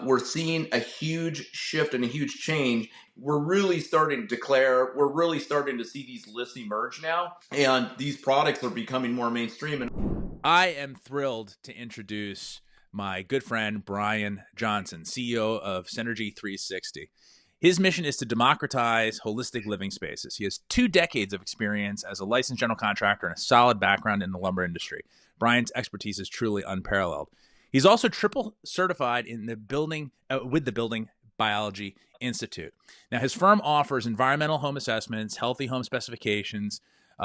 we're seeing a huge shift and a huge change. We're really starting to see these lists emerge now, and these products are becoming more mainstream. And I am thrilled to introduce my good friend, Brian Johnson, CEO of Synergy 360. His mission is to democratize holistic living spaces. He has 2 decades of experience as a licensed general contractor and a solid background in the lumber industry. Brian's expertise is truly unparalleled. He's also triple certified in the building with the Building Biology Institute. Now, his firm offers environmental home assessments, healthy home specifications,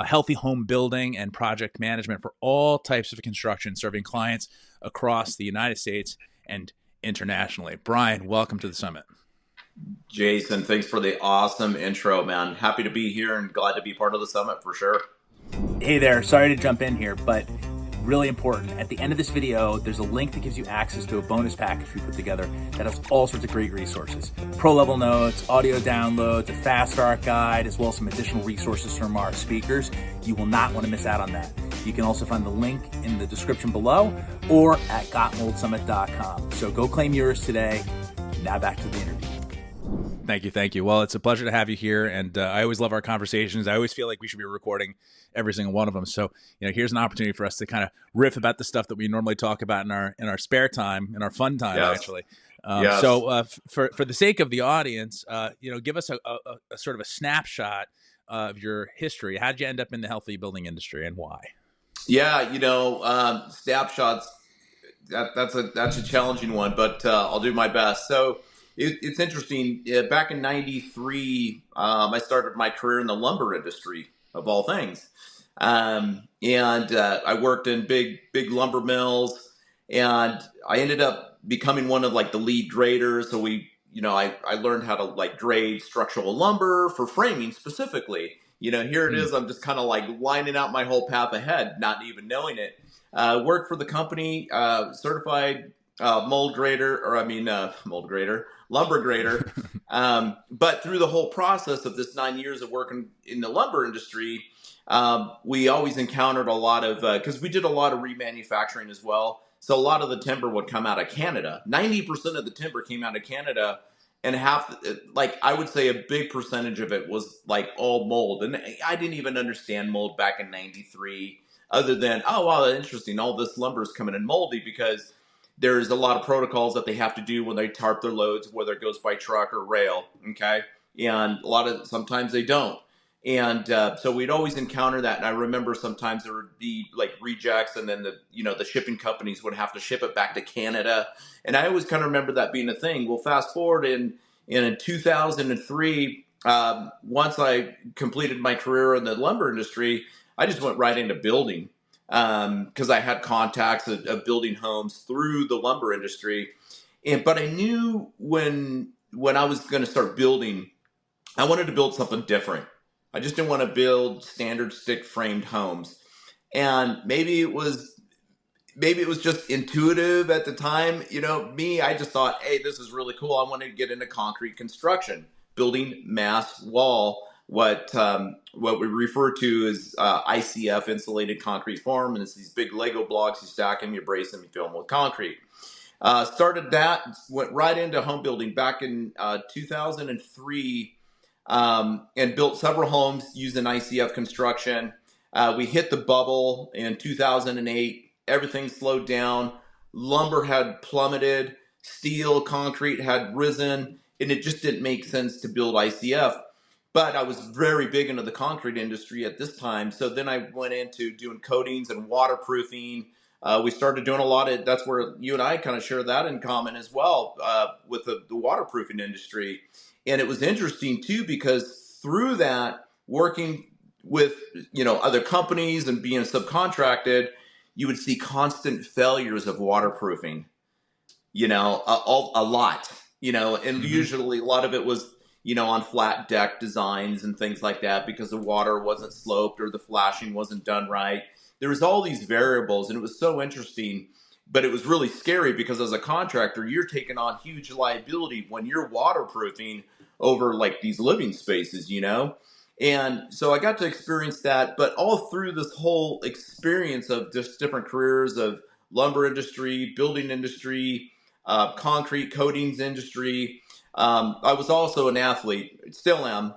healthy home building, and project management for all types of construction, serving clients across the United States and internationally. Brian, welcome to the summit. Jason, thanks for the awesome intro, man. Happy to be here and glad to be part of the summit for sure. Hey there, sorry to jump in here, but really important. At the end of this video, there's a link that gives you access to a bonus package we put together that has all sorts of great resources. Pro-level notes, audio downloads, a fast start guide, as well as some additional resources from our speakers. You will not want to miss out on that. You can also find the link in the description below or at gotmoldsummit.com. So go claim yours today. Now back to the interview. Thank you. Well, it's a pleasure to have you here, and I always love our conversations. I always feel like we should be recording every single one of them. So, here's an opportunity for us to kind of riff about the stuff that we normally talk about in our spare time, in our fun time, Yes. actually. Yes. So, for the sake of the audience, give us a sort of a snapshot of your history. How did you end up in the healthy building industry, and why? Yeah, snapshots. That's a challenging one, but I'll do my best. So. It's interesting. Back in '93, I started my career in the lumber industry, of all things, and I worked in big lumber mills, and I ended up becoming one of the lead graders. So I learned how to grade structural lumber for framing specifically. Here it is. I'm just kind of lining out my whole path ahead, not even knowing it. Worked for the company, certified lumber grader. But through the whole process of this 9 years of working in the lumber industry, we always encountered a lot of, because we did a lot of remanufacturing as well. So a lot of the timber would come out of Canada. 90% of the timber came out of Canada, and I would say a big percentage of it was all mold. And I didn't even understand mold back in '93, other than, oh, wow, that's interesting. All this lumber is coming in moldy because there's a lot of protocols that they have to do when they tarp their loads, whether it goes by truck or rail, okay? And sometimes they don't. And so we'd always encounter that. And I remember sometimes there would be rejects, and then the shipping companies would have to ship it back to Canada. And I always kind of remember that being a thing. Well, fast forward in 2003, once I completed my career in the lumber industry, I just went right into building. Because I had contacts of building homes through the lumber industry, but I knew when I was going to start building, I wanted to build something different. I just didn't want to build standard stick framed homes, and maybe it was just intuitive at the time. I just thought, hey, this is really cool. I want to get into concrete construction, building mass wall. What we refer to as ICF, insulated concrete form, and it's these big Lego blocks. You stack them, you brace them, you fill them with concrete. Started that, went right into home building back in 2003, and built several homes using ICF construction. We hit the bubble in 2008. Everything slowed down. Lumber had plummeted. Steel, concrete had risen, and it just didn't make sense to build ICF. But I was very big into the concrete industry at this time. So then I went into doing coatings and waterproofing. We started doing a lot of, that's where you and I kind of share that in common as well, with the waterproofing industry. And it was interesting too, because through that, working with, other companies and being subcontracted, you would see constant failures of waterproofing, a lot, and usually a lot of it was, on flat deck designs and things like that, because the water wasn't sloped or the flashing wasn't done right. There was all these variables, and it was so interesting, but it was really scary because as a contractor, you're taking on huge liability when you're waterproofing over these living spaces, And so I got to experience that, but all through this whole experience of just different careers of lumber industry, building industry, concrete coatings industry. I was also an athlete, still am,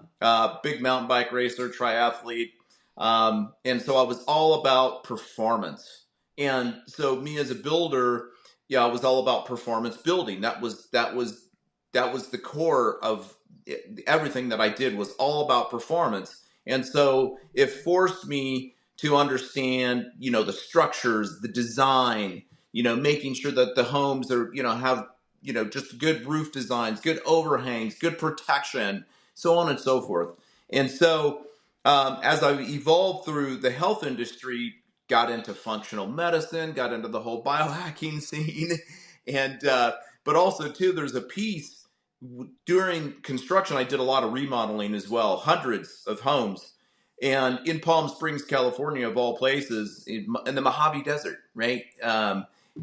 big mountain bike racer, triathlete. And so I was all about performance. And so me as a builder, yeah, I was all about performance building. That was the core of everything that I did, was all about performance. And so it forced me to understand, the structures, the design, making sure that the homes are, have, just good roof designs, good overhangs, good protection, so on and so forth. And so as I evolved through the health industry, got into functional medicine, got into the whole biohacking scene, and but also too, there's a piece during construction. I did a lot of remodeling as well, hundreds of homes, and in Palm Springs, California, of all places, in the Mojave Desert, right?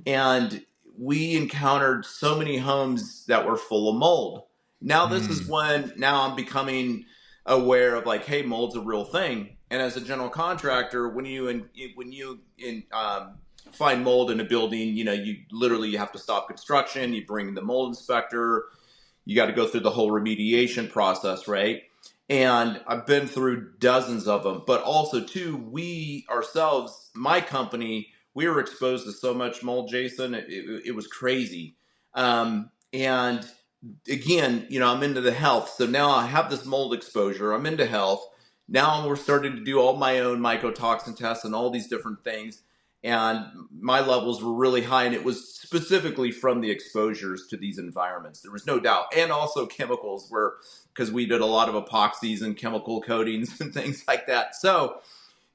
And we encountered so many homes that were full of mold. Now this is when now I'm becoming aware of, like, hey, mold's a real thing. And as a general contractor, when you find mold in a building, you literally have to stop construction. You bring the mold inspector. You got to go through the whole remediation process, right? And I've been through dozens of them. But also, too, we ourselves, my company, we were exposed to so much mold, Jason. It was crazy. And again, I'm into the health. So now I have this mold exposure. I'm into health. Now we're starting to do all my own mycotoxin tests and all these different things. And my levels were really high. And it was specifically from the exposures to these environments. There was no doubt. And also chemicals, because we did a lot of epoxies and chemical coatings and things like that. So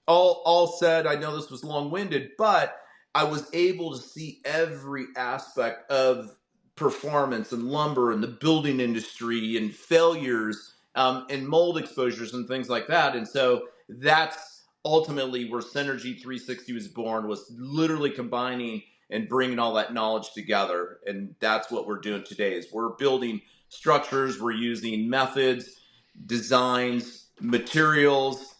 all said, I know this was long-winded, but I was able to see every aspect of performance and lumber and the building industry and failures, and mold exposures and things like that. And so that's ultimately where Synergy 360 was born, was literally combining and bringing all that knowledge together. And that's what we're doing today, is we're building structures. We're using methods, designs, materials.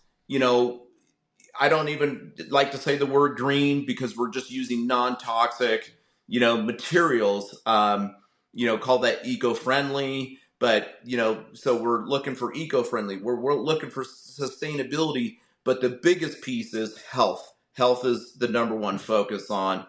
I don't even like to say the word green, because we're just using non-toxic, materials, call that eco-friendly. But, so we're looking for eco-friendly. We're looking for sustainability. But the biggest piece is health. Health is the number one focus on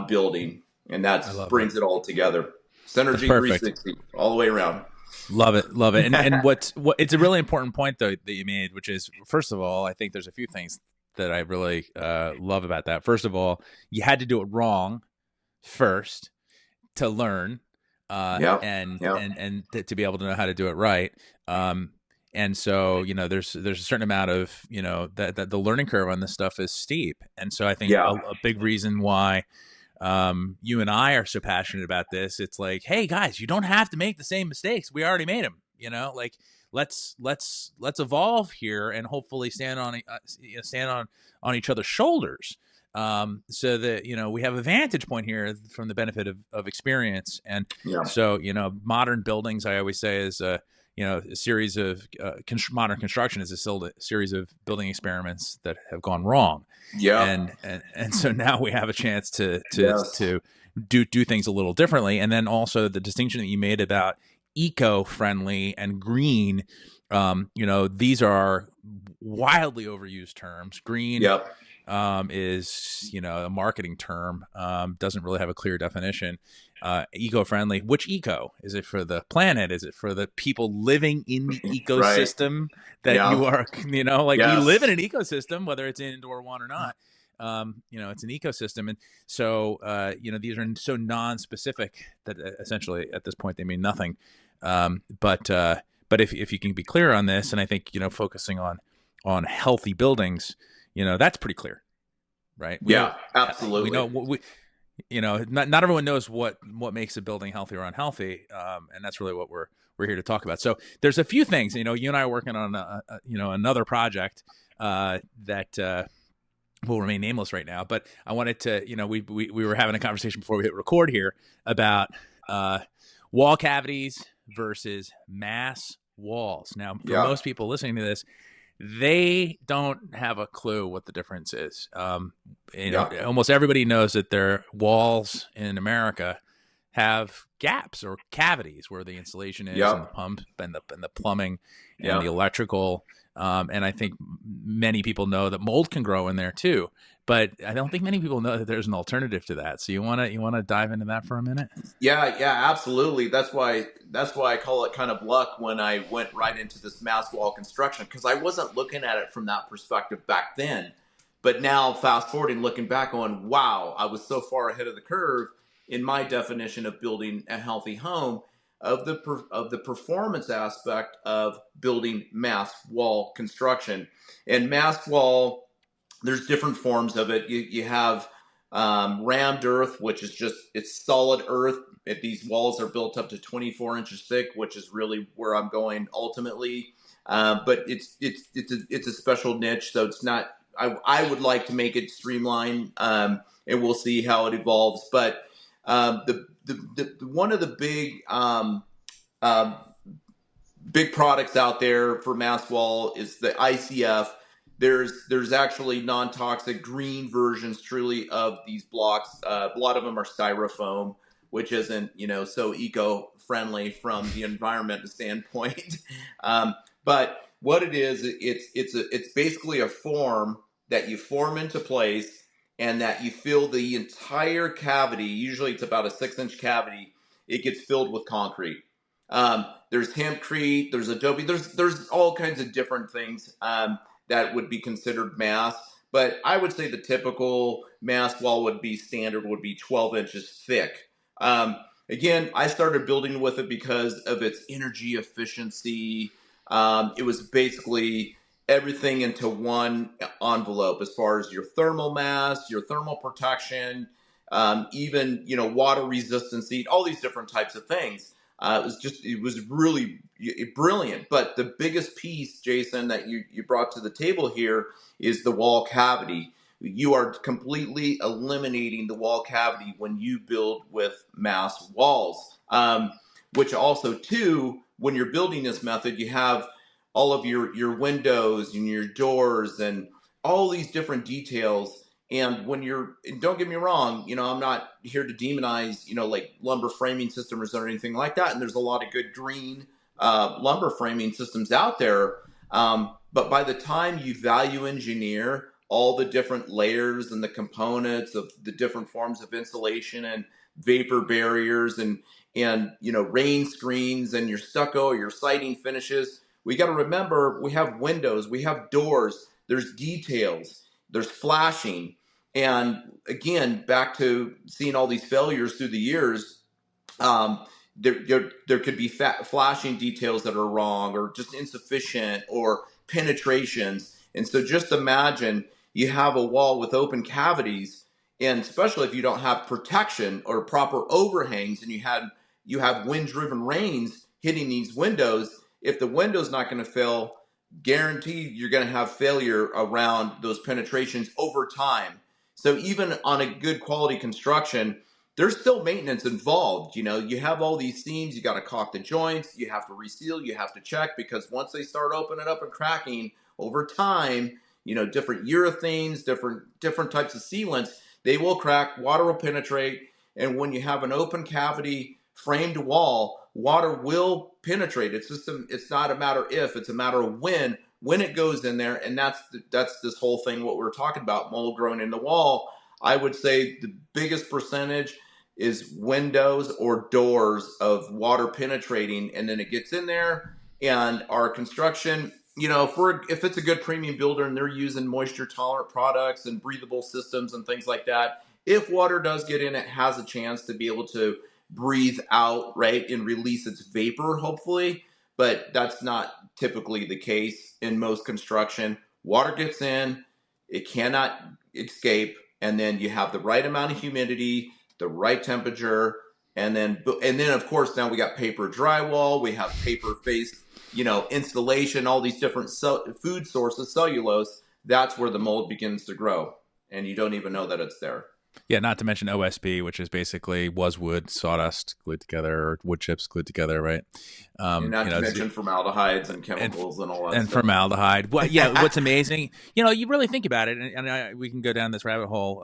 building. And that brings it all together. Synergy 360 all the way around. Love it. And what it's a really important point, though, that you made, which is, first of all, I think there's a few things that I really love about that. First of all, you had to do it wrong first to learn, and to be able to know how to do it right. And so, there's a certain amount of, that the learning curve on this stuff is steep. And so I think a big reason why you and I are so passionate about this, it's like, hey guys, you don't have to make the same mistakes. We already made them, like let's evolve here and hopefully stand on each other's shoulders. So that, we have a vantage point here from the benefit of experience. And so, modern buildings, I always say, is a series of modern construction is still a series of building experiments that have gone wrong. Yeah. And so now we have a chance to do things a little differently. And then also the distinction that you made about eco-friendly and green, these are wildly overused terms. Green is, a marketing term, doesn't really have a clear definition. Eco-friendly, which eco? Is it for the planet? Is it for the people living in the ecosystem that you are, we live in an ecosystem, whether it's indoor one or not. It's an ecosystem. And so, these are so non-specific that essentially at this point they mean nothing. But if you can be clear on this, and I think, focusing on healthy buildings, that's pretty clear, right? Absolutely. We know, not everyone knows what makes a building healthy or unhealthy. And that's really what we're here to talk about. So there's a few things, you and I are working on, another project, that, will remain nameless right now, but I wanted to, we were having a conversation before we hit record here about, wall cavities versus mass walls. Now, for most people listening to this, they don't have a clue what the difference is. Almost everybody knows that their walls in America have gaps or cavities where the insulation is, and the Yep. pump and the plumbing and the Yep. electrical. And I think many people know that mold can grow in there too, but I don't think many people know that there's an alternative to that. So you want to dive into that for a minute? Yeah, yeah, absolutely. That's why I call it kind of luck when I went right into this mass wall construction, because I wasn't looking at it from that perspective back then. But now, fast forwarding, looking back on, wow, I was so far ahead of the curve in my definition of building a healthy home, of the performance aspect of building mass wall construction. And mass wall, there's different forms of it. You have rammed earth, which is just it's solid earth. These walls are built up to 24 inches thick, which is really where I'm going ultimately. But it's a special niche, so it's not. I would like to make it streamlined, and we'll see how it evolves. But the one of the uh, big products out there for mass wall is the ICF. There's actually non-toxic green versions truly of these blocks. A lot of them are styrofoam, which isn't so eco-friendly from the environment standpoint. But what it is, it's basically a form that you form into place, and that you fill the entire cavity. Usually, it's about a 6-inch cavity. It gets filled with concrete. There's hempcrete, there's adobe, there's all kinds of different things that would be considered mass. But I would say the typical mass wall would be 12 inches thick. Again, I started building with it because of its energy efficiency. It was basically everything into one envelope as far as your thermal mass, your thermal protection, even water resistancy, all these different types of things. It was really brilliant. But the biggest piece, Jason, that you brought to the table here is the wall cavity. You are completely eliminating the wall cavity when you build with mass walls, which also, too, when you're building this method, you have all of your windows and your doors and all these different details. And don't get me wrong, I'm not here to demonize, like lumber framing systems or anything like that. And there's a lot of good green lumber framing systems out there. But by the time you value engineer all the different layers and the components of the different forms of insulation and vapor barriers and rain screens and your stucco or your siding finishes, we got to remember we have windows, we have doors, there's details, there's flashing. And again, back to seeing all these failures through the years, there could be flashing details that are wrong or just insufficient or penetrations. And so just imagine you have a wall with open cavities, and especially if you don't have protection or proper overhangs, and you have wind-driven rains hitting these windows. If the window's not going to fill, guaranteed you're going to have failure around those penetrations over time. So even on a good quality construction, there's still maintenance involved. You have all these seams, you got to caulk the joints, you have to reseal, you have to check, because once they start opening up and cracking over time, different urethanes, different types of sealants, they will crack, water will penetrate. And when you have an open cavity framed wall, water will penetrate. It's not a matter if, it's a matter of when it goes in there. And that's this whole thing, what we're talking about, mold growing in the wall. I would say the biggest percentage is windows or doors of water penetrating, and then it gets in there. And our construction, if it's a good premium builder and they're using moisture tolerant products and breathable systems and things like that, if water does get in, it has a chance to be able to breathe out, right, and release its vapor, hopefully. But that's not typically the case in most construction. Water gets in, it cannot escape, and then you have the right amount of humidity, the right temperature, and then of course now we got paper drywall, we have paper faced, insulation, all these different food sources, cellulose. That's where the mold begins to grow, and you don't even know that it's there. Yeah, not to mention OSB, which is basically wood, sawdust glued together, or wood chips glued together, right? And not to mention formaldehydes and chemicals and all that and stuff. Formaldehyde. Well, yeah, what's amazing, you really think about it, and we can go down this rabbit hole,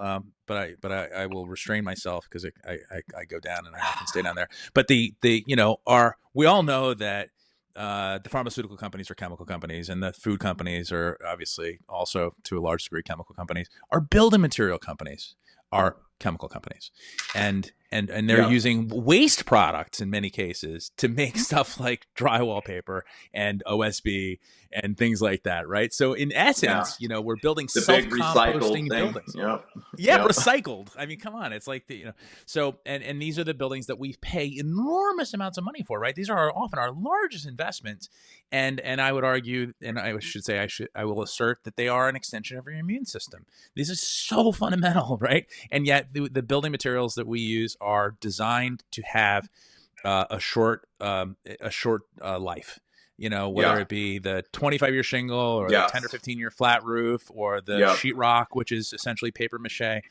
I will restrain myself because I go down and I often stay down there. But we all know that the pharmaceutical companies are chemical companies, and the food companies are obviously also to a large degree chemical companies. Our building material companies are chemical companies, and they're Yeah. using waste products in many cases to make stuff like drywall paper and OSB and things like that, right? So in Yeah. essence, we're building The big recycled self-composting thing. buildings. Yep. Yeah, Yep. recycled. I mean, come on. It's like so and these are the buildings that we pay enormous amounts of money for, right? These are often our largest investments. And I would argue, and I will assert that they are an extension of your immune system. This is so fundamental, right? And yet the building materials that we use are designed to have a short life. Whether Yeah. it be the 25-year shingle or the 10 or Yes. 15-year flat roof or the Yep. sheetrock, which is essentially paper mache.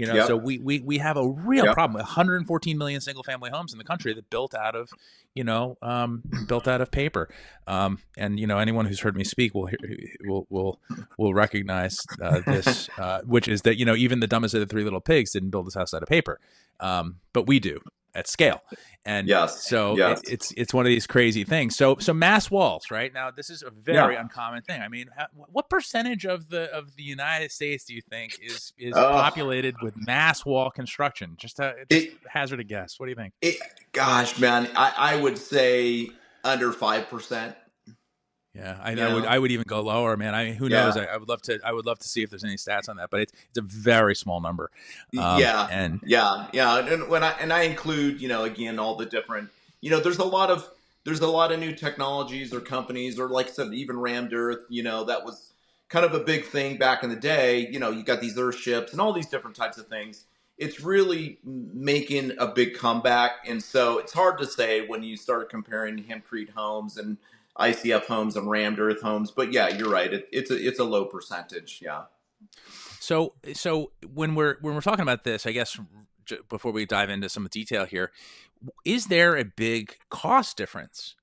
So Yep. we have a real Yep. problem. 114 million single family homes in the country that built out of paper. And anyone who's heard me speak will recognize this, which is that even the dumbest of the three little pigs didn't build this house out of paper, but we do at scale. And Yes. so Yes. it's one of these crazy things. So mass walls, right? Now this is a very Yeah. uncommon thing. I mean, what percentage of the United States do you think is Oh, populated with mass wall construction? Just it, hazard a guess. What do you think? it, gosh, man, I would say under 5%. Yeah, You know, I would even go lower, man. I mean, who knows? yeah, I would love to see if there's any stats on that, but it's a very small number. yeah, And yeah. And when I include, again, all the different, there's a lot of new technologies or companies, or like I said, even rammed earth. That was kind of a big thing back in the day. You got these earth ships and all these different types of things. It's really making a big comeback, and so it's hard to say when you start comparing hempcrete homes and ICF homes and rammed earth homes. But yeah, you're right. It's a low percentage. Yeah. so when we're talking about this, I guess before we dive into some detail here, is there a big cost difference?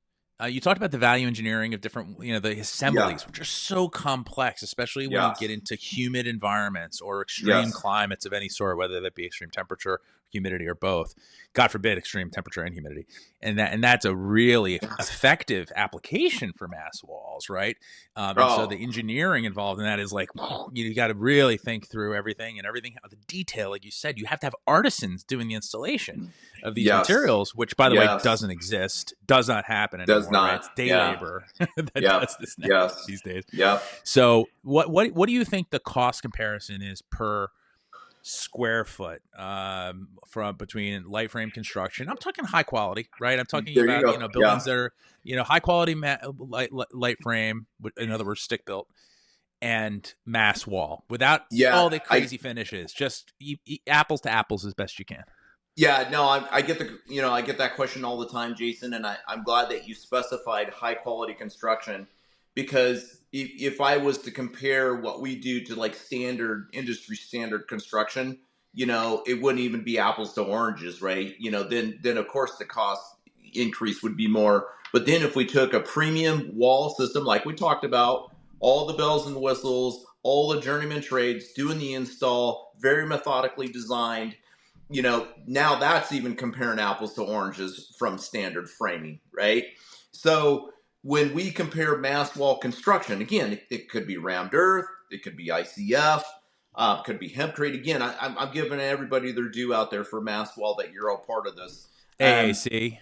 You talked about the value engineering of different, the Yeah. assemblies, which are so complex, especially when you get Yes. into humid environments or extreme Yes. climates of any sort, whether that be extreme temperature, humidity, or both. God forbid, extreme temperature and humidity, and that's a really effective application for mass walls, right? And so the Oh, engineering involved in that is like you got to really think through everything, the detail, like you said. You have to have artisans doing the installation of these yes. materials, which, by the way, Yes. doesn't exist, does not happen Does anymore, right? not. It's day Yeah. labor that Yep. does this now Yes. these days. Yep. So what do you think the cost comparison is per square foot from between light frame construction? I'm talking high quality, right? I'm talking There you about go. buildings Yeah. that are high quality light frame, in other words, stick built, and mass wall without Yeah. all the crazy finishes. Just apples to apples as best you can. Yeah. No, I get I get that question all the time, Jason, and I'm glad that you specified high quality construction, because if I was to compare what we do to like industry standard construction, it wouldn't even be apples to oranges, right? Then of course the cost increase would be more. But then if we took a premium wall system, like we talked about, all the bells and whistles, all the journeyman trades doing the install, very methodically designed, now that's even comparing apples to oranges from standard framing, right? So when we compare mass wall construction, again, it could be rammed earth, it could be ICF, could be hempcrete. Again, I'm giving everybody their due out there for mass wall that you're all part of this. AAC.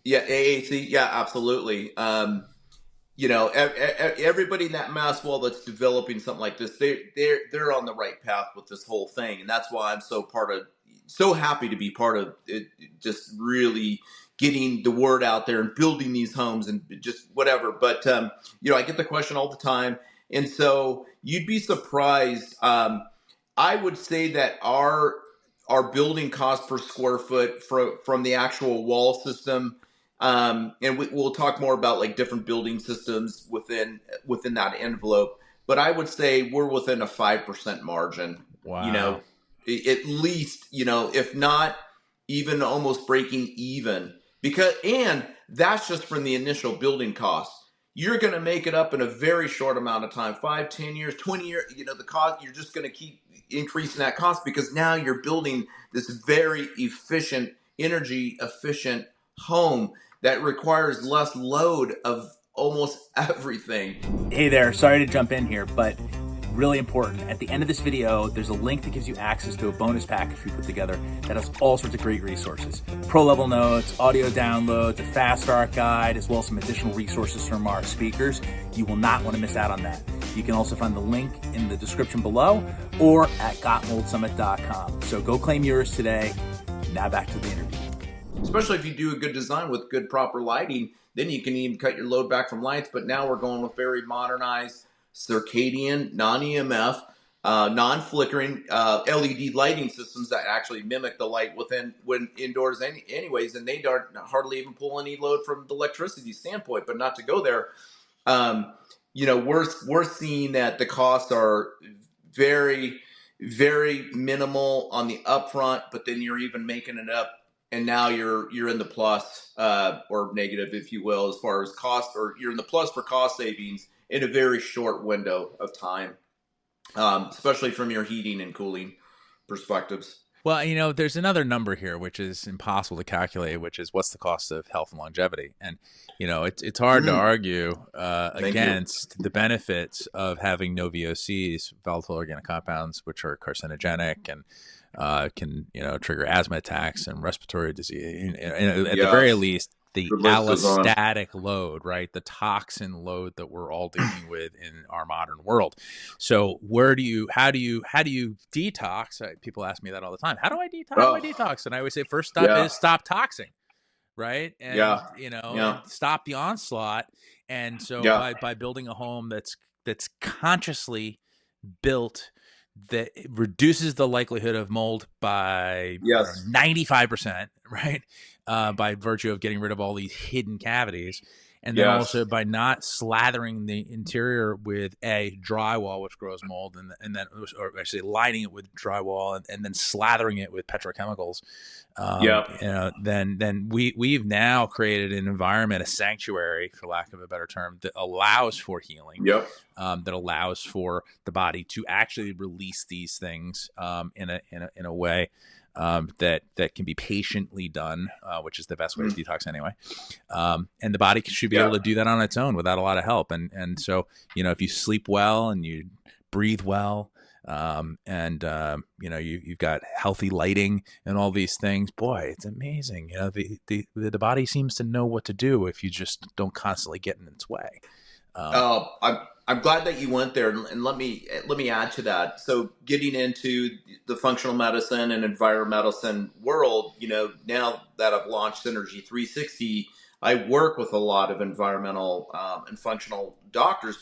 Yeah, AAC, yeah, absolutely. Everybody in that mass wall that's developing something like this, they're on the right path with this whole thing, and that's why I'm so happy to be part of it. Just really getting the word out there and building these homes and just whatever. But I get the question all the time, and so you'd be surprised. I would say that our building cost per square foot from the actual wall system. And we'll talk more about like different building systems within that envelope. But I would say we're within a 5% margin. Wow. At least, if not even almost breaking even. And that's just from the initial building cost. You're going to make it up in a very short amount of time, 5, 10 years, 20 years. The cost, you're just going to keep increasing that cost because now you're building this very efficient, energy efficient home that requires less load of almost everything. Hey there, sorry to jump in here, but really important. At the end of this video, there's a link that gives you access to a bonus package we put together that has all sorts of great resources. Pro level notes, audio downloads, a fast start guide, as well as some additional resources from our speakers. You will not want to miss out on that. You can also find the link in the description below or at gotmoldsummit.com. So go claim yours today. Now back to the interview. Especially if you do a good design with good proper lighting, then you can even cut your load back from lights. But now we're going with very modernized circadian, non-EMF, non-flickering LED lighting systems that actually mimic the light when indoors anyways, and they don't hardly even pull any load from the electricity standpoint. But not to go there, we're seeing that the costs are very, very minimal on the upfront, but then you're even making it up. And now you're in the plus or negative, if you will, as far as cost, or you're in the plus for cost savings in a very short window of time, especially from your heating and cooling perspectives. Well, there's another number here which is impossible to calculate, which is what's the cost of health and longevity. And it's hard to argue against the benefits of having no VOCs, volatile organic compounds, which are carcinogenic and can trigger asthma attacks and respiratory disease. At the very least, the allostatic load, right? The toxin load that we're all dealing with in our modern world. So how do you detox? People ask me that all the time. How do I detox? And I always say, first step is stop toxing, right? And, and stop the onslaught. And so by building a home that's consciously built that reduces the likelihood of mold by 95%, right? By virtue of getting rid of all these hidden cavities. And then also by not slathering the interior with drywall, which grows mold, and then or actually lining it with drywall and then slathering it with petrochemicals. Then we've now created an environment, a sanctuary, for lack of a better term, that allows for healing. That allows for the body to actually release these things in a way that can be patiently done, which is the best way to detox anyway. And the body should be able to do that on its own without a lot of help. And so, if you sleep well and you breathe well, you've got healthy lighting and all these things, boy, it's amazing. The body seems to know what to do if you just don't constantly get in its way. I'm glad that you went there, and let me add to that. So, getting into the functional medicine and environmental medicine world, now that I've launched Synergy 360, I work with a lot of environmental and functional doctors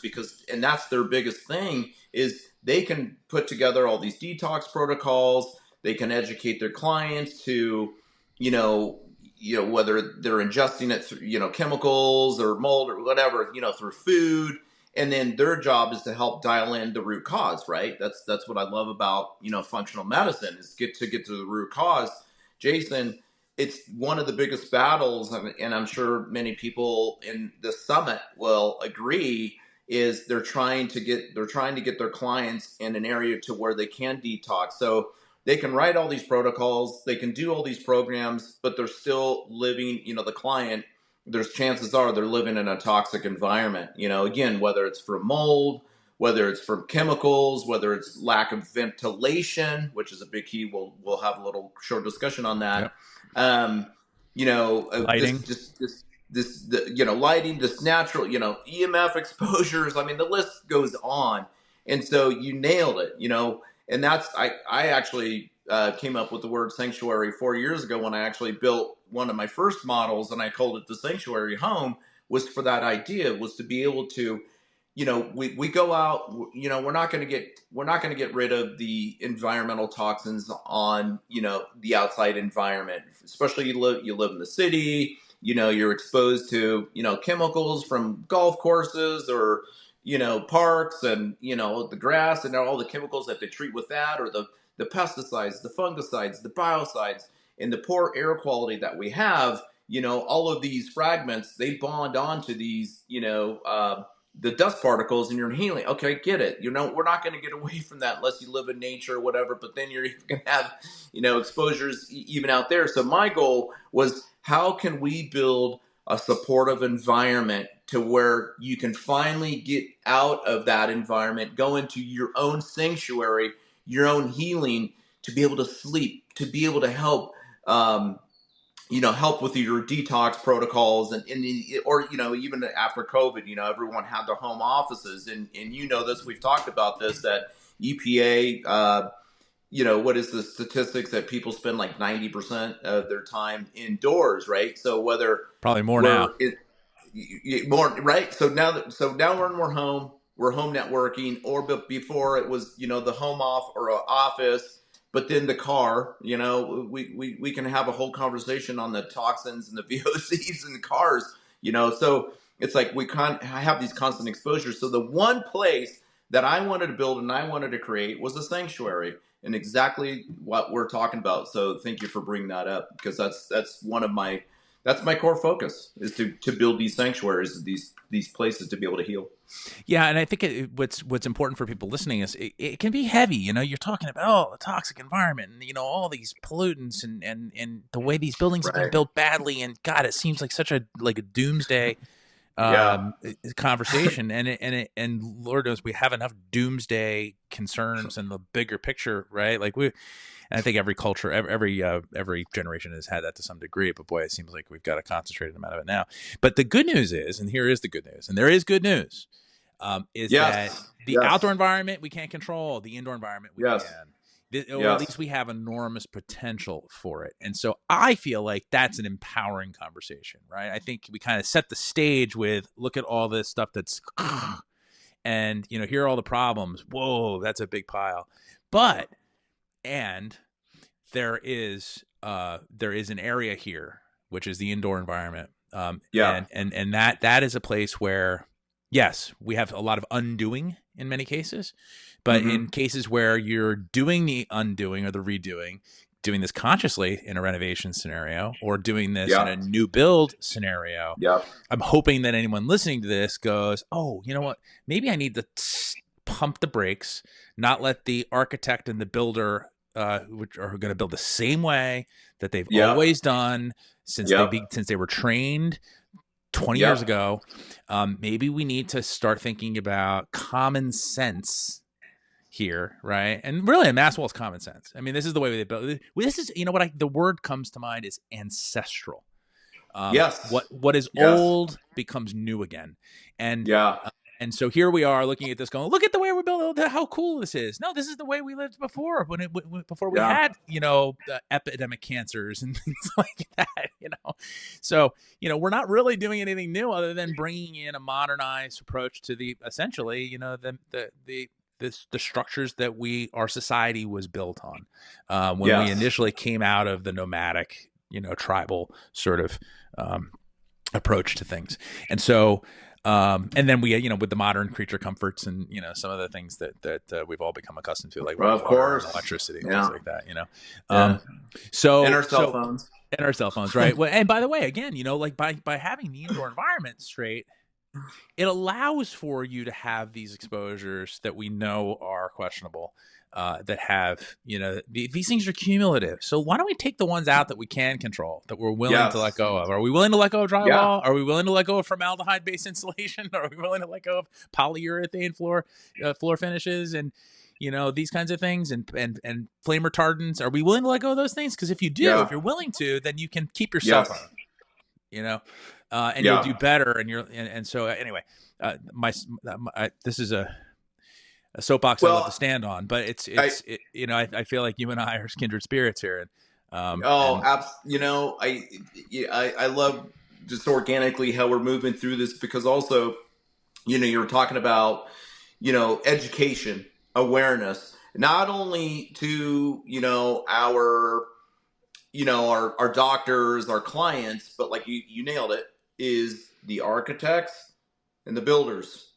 and that's their biggest thing is they can put together all these detox protocols. They can educate their clients to, whether they're ingesting it through, chemicals or mold or whatever, through food. And then their job is to help dial in the root cause, right? That's what I love about, functional medicine is get to the root cause. Jason, it's one of the biggest battles, and I'm sure many people in the summit will agree, is they're trying to get their clients in an area to where they can detox. So they can write all these protocols, they can do all these programs, but they're still living, the client, there's chances are they're living in a toxic environment, again, whether it's from mold, whether it's from chemicals, whether it's lack of ventilation, which is a big key. We'll have a little short discussion on that. Lighting, lighting, this natural, EMF exposures. I mean, the list goes on. And so you nailed it, and that's, I actually came up with the word sanctuary 4 years ago when I actually built one of my first models, and I called it the sanctuary home, was for that idea, was to be able to, we go out, we're not going to get rid of the environmental toxins on, the outside environment, especially you live in the city, you're exposed to, chemicals from golf courses or, parks and, the grass and all the chemicals that they treat with that, or the pesticides, the fungicides, the biocides, and the poor air quality that we have, all of these fragments, they bond onto these, the dust particles and you're inhaling. Okay, get it. We're not going to get away from that unless you live in nature or whatever, but then you're going to have, exposures even out there. So my goal was, how can we build a supportive environment to where you can finally get out of that environment, go into your own sanctuary, your own healing, to be able to sleep, to be able to help, help with your detox protocols or even after COVID, everyone had their home offices, and this, we've talked about this, that EPA, what is the statistics that people spend like 90% of their time indoors, right? So whether probably more now, more, right? So now we're home, networking, or before it was, the home office. But then the car, we can have a whole conversation on the toxins and the VOCs in the cars, So it's like we can't have these constant exposures. So the one place that I wanted to build and I wanted to create was a sanctuary, and exactly what we're talking about. So thank you for bringing that up, because that's my core focus, is to build these sanctuaries, these places to be able to heal. Yeah, and I think what's important for people listening is it can be heavy. You're talking about the toxic environment, and all these pollutants, and the way these buildings have been built badly. And God, it seems like such a doomsday conversation. And Lord knows we have enough doomsday concerns in the bigger picture, right? And I think every culture, every generation has had that to some degree. But boy, it seems like we've got a concentrated amount of it now. But the good news is, and here is the good news, and there is good news. Is that the outdoor environment we can't control, the indoor environment we can, or at least we have enormous potential for it. And so I feel like that's an empowering conversation, right? I think we kind of set the stage with, look at all this stuff that's, and here are all the problems. Whoa, that's a big pile. But there is an area here, which is the indoor environment, and that is a place where, yes, we have a lot of undoing in many cases, but in cases where you're doing the undoing or the redoing, doing this consciously in a renovation scenario, or doing this in a new build scenario, I'm hoping that anyone listening to this goes, oh, you know what? Maybe I need to pump the brakes, not let the architect and the builder, which are going to build the same way that they've always done since they were trained 20 years ago. Maybe we need to start thinking about common sense here, right? And really, in Maxwell's common sense. I mean, this is the way they built. This is, the word comes to mind is ancestral. What is old becomes new again, and so here we are looking at this, going, look at the way we're building. How cool this is! No, this is the way we lived before, before we had epidemic cancers and things like that. So we're not really doing anything new other than bringing in a modernized approach to the essentially the structures that our society was built on when we initially came out of the nomadic tribal sort of approach to things, and so. And then we, with the modern creature comforts and, some of the things that we've all become accustomed to, like of course, electricity and things like that, So and our cell phones. And our cell phones, right? Well, and by the way, again, by having the indoor environment straight, it allows for you to have these exposures that we know are questionable, that have, these things are cumulative. So why don't we take the ones out that we can control, that we're willing to let go of? Are we willing to let go of drywall? Yeah. Are we willing to let go of formaldehyde-based insulation? Are we willing to let go of polyurethane floor finishes and, these kinds of things and flame retardants? Are we willing to let go of those things? Because if you do, if you're willing to, then you can keep yourself on, and you'll do better. And so anyway, this is a soapbox I love to stand on, but I feel like you and I are kindred spirits here. And I love just organically how we're moving through this, because also, you're talking about, education, awareness, not only to, our doctors, our clients, but like you nailed it, is the architects and the builders.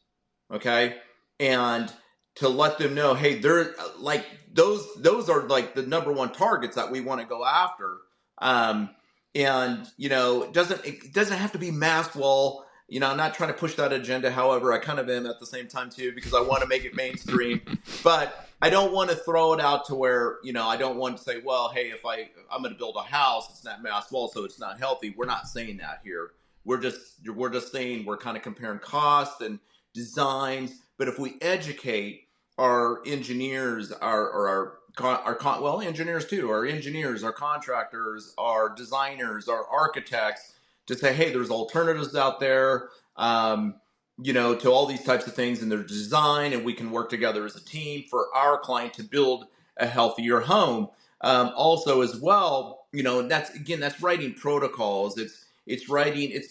Okay. And to let them know, hey, they're like those are like the number one targets that we want to go after. And it doesn't have to be Maxwell I'm not trying to push that agenda. However, I kind of am at the same time too, because I want to make it mainstream. But I don't want to throw it out to where, I don't want to say, well, hey, if I'm going to build a house, it's not mass wall, so it's not healthy. We're not saying that here. We're just saying we're kind of comparing costs and designs. But if we educate our engineers, engineers too, our engineers, our contractors, our designers, our architects, to say, hey, there's alternatives out there, to all these types of things in their design, and we can work together as a team for our client to build a healthier home. Also, as well, that's writing protocols. It's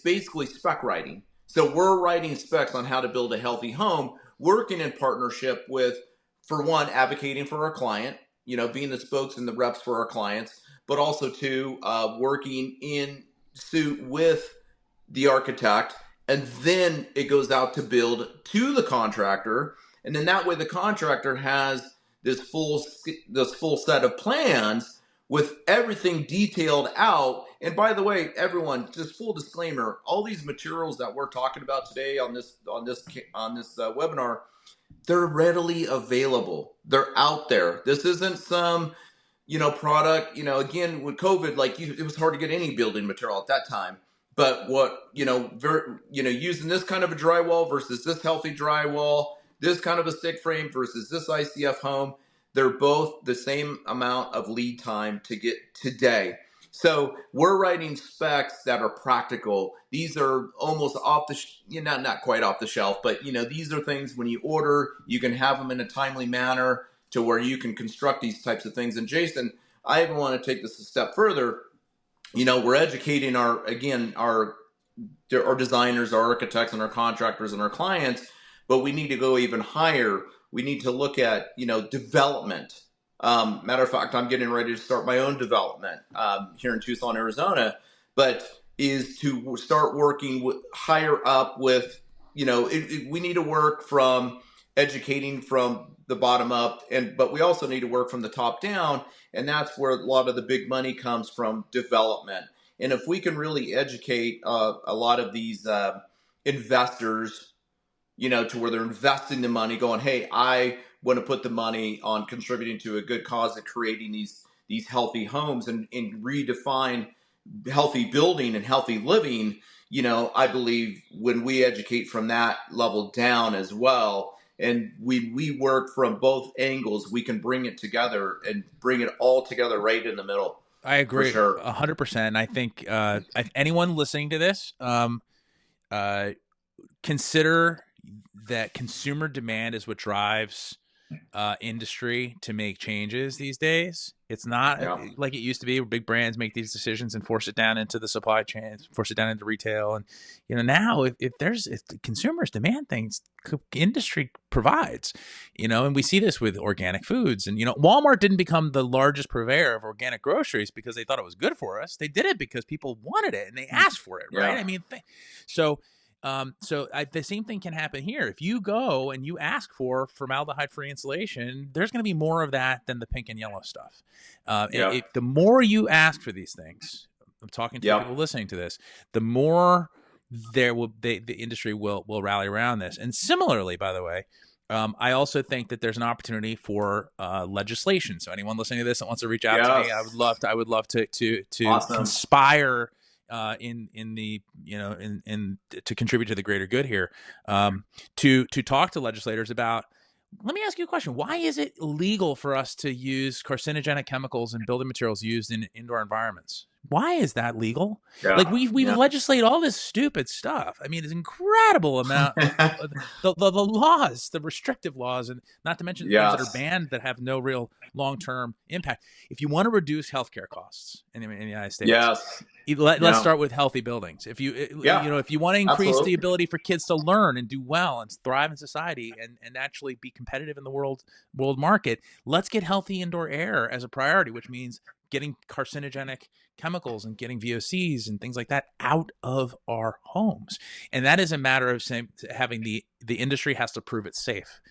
basically spec writing. So we're writing specs on how to build a healthy home, working in partnership with, for one, advocating for our client, being the spokes and the reps for our clients, but also two, working in suit with the architect, and then it goes out to build to the contractor, and then that way the contractor has this full set of plans with everything detailed out. And by the way, everyone, just full disclaimer, all these materials that we're talking about today on this webinar, they're readily available. They're out there. This isn't some product, again, with COVID, it was hard to get any building material at that time. But using this kind of a drywall versus this healthy drywall, this kind of a stick frame versus this ICF home, they're both the same amount of lead time to get today. So we're writing specs that are practical. These are almost off the, not quite off the shelf, but these are things when you order, you can have them in a timely manner to where you can construct these types of things. And Jason, I even want to take this a step further. We're educating our designers, our architects, and our contractors and our clients, but we need to go even higher. We need to look at, development. Matter of fact, I'm getting ready to start my own development here in Tucson, Arizona, but is to start working higher up with, we need to work from educating from the bottom up, but we also need to work from the top down, and that's where a lot of the big money comes from, development. And if we can really educate a lot of these investors, to where they're investing the money, going, hey, I want to put the money on contributing to a good cause of creating these healthy homes and redefine healthy building and healthy living. I believe when we educate from that level down as well, and we work from both angles, we can bring it together and bring it all together right in the middle. I agree, for sure. 100%. I think anyone listening to this, consider that consumer demand is what drives industry to make changes these days. It's not like it used to be where big brands make these decisions and force it down into the supply chain, force it down into retail. And now if the consumers demand things, industry provides, and we see this with organic foods. And Walmart didn't become the largest purveyor of organic groceries because they thought it was good for us. They did it because people wanted it and they asked for it, right? I mean, so the same thing can happen here. If you go and you ask for formaldehyde-free insulation, there's going to be more of that than the pink and yellow stuff. The more you ask for these things, I'm talking to people listening to this, the more the industry will rally around this. And similarly, by the way, I also think that there's an opportunity for legislation. So anyone listening to this that wants to reach out to me, I would love to Awesome. conspire to contribute to the greater good here, to talk to legislators about. Let me ask you a question. Why is it illegal for us to use carcinogenic chemicals and building materials used in indoor environments? Why is that legal? Like we legislate all this stupid stuff. I mean, it's incredible amount of the laws, the restrictive laws, and not to mention things that are banned that have no real long-term impact. If you want to reduce healthcare costs in the United States, let's start with healthy buildings. If you if you want to increase the ability for kids to learn and do well and thrive in society and actually be competitive in the world market, let's get healthy indoor air as a priority, which means getting carcinogenic chemicals and getting VOCs and things like that out of our homes. And that is a matter of having the industry has to prove it's safe.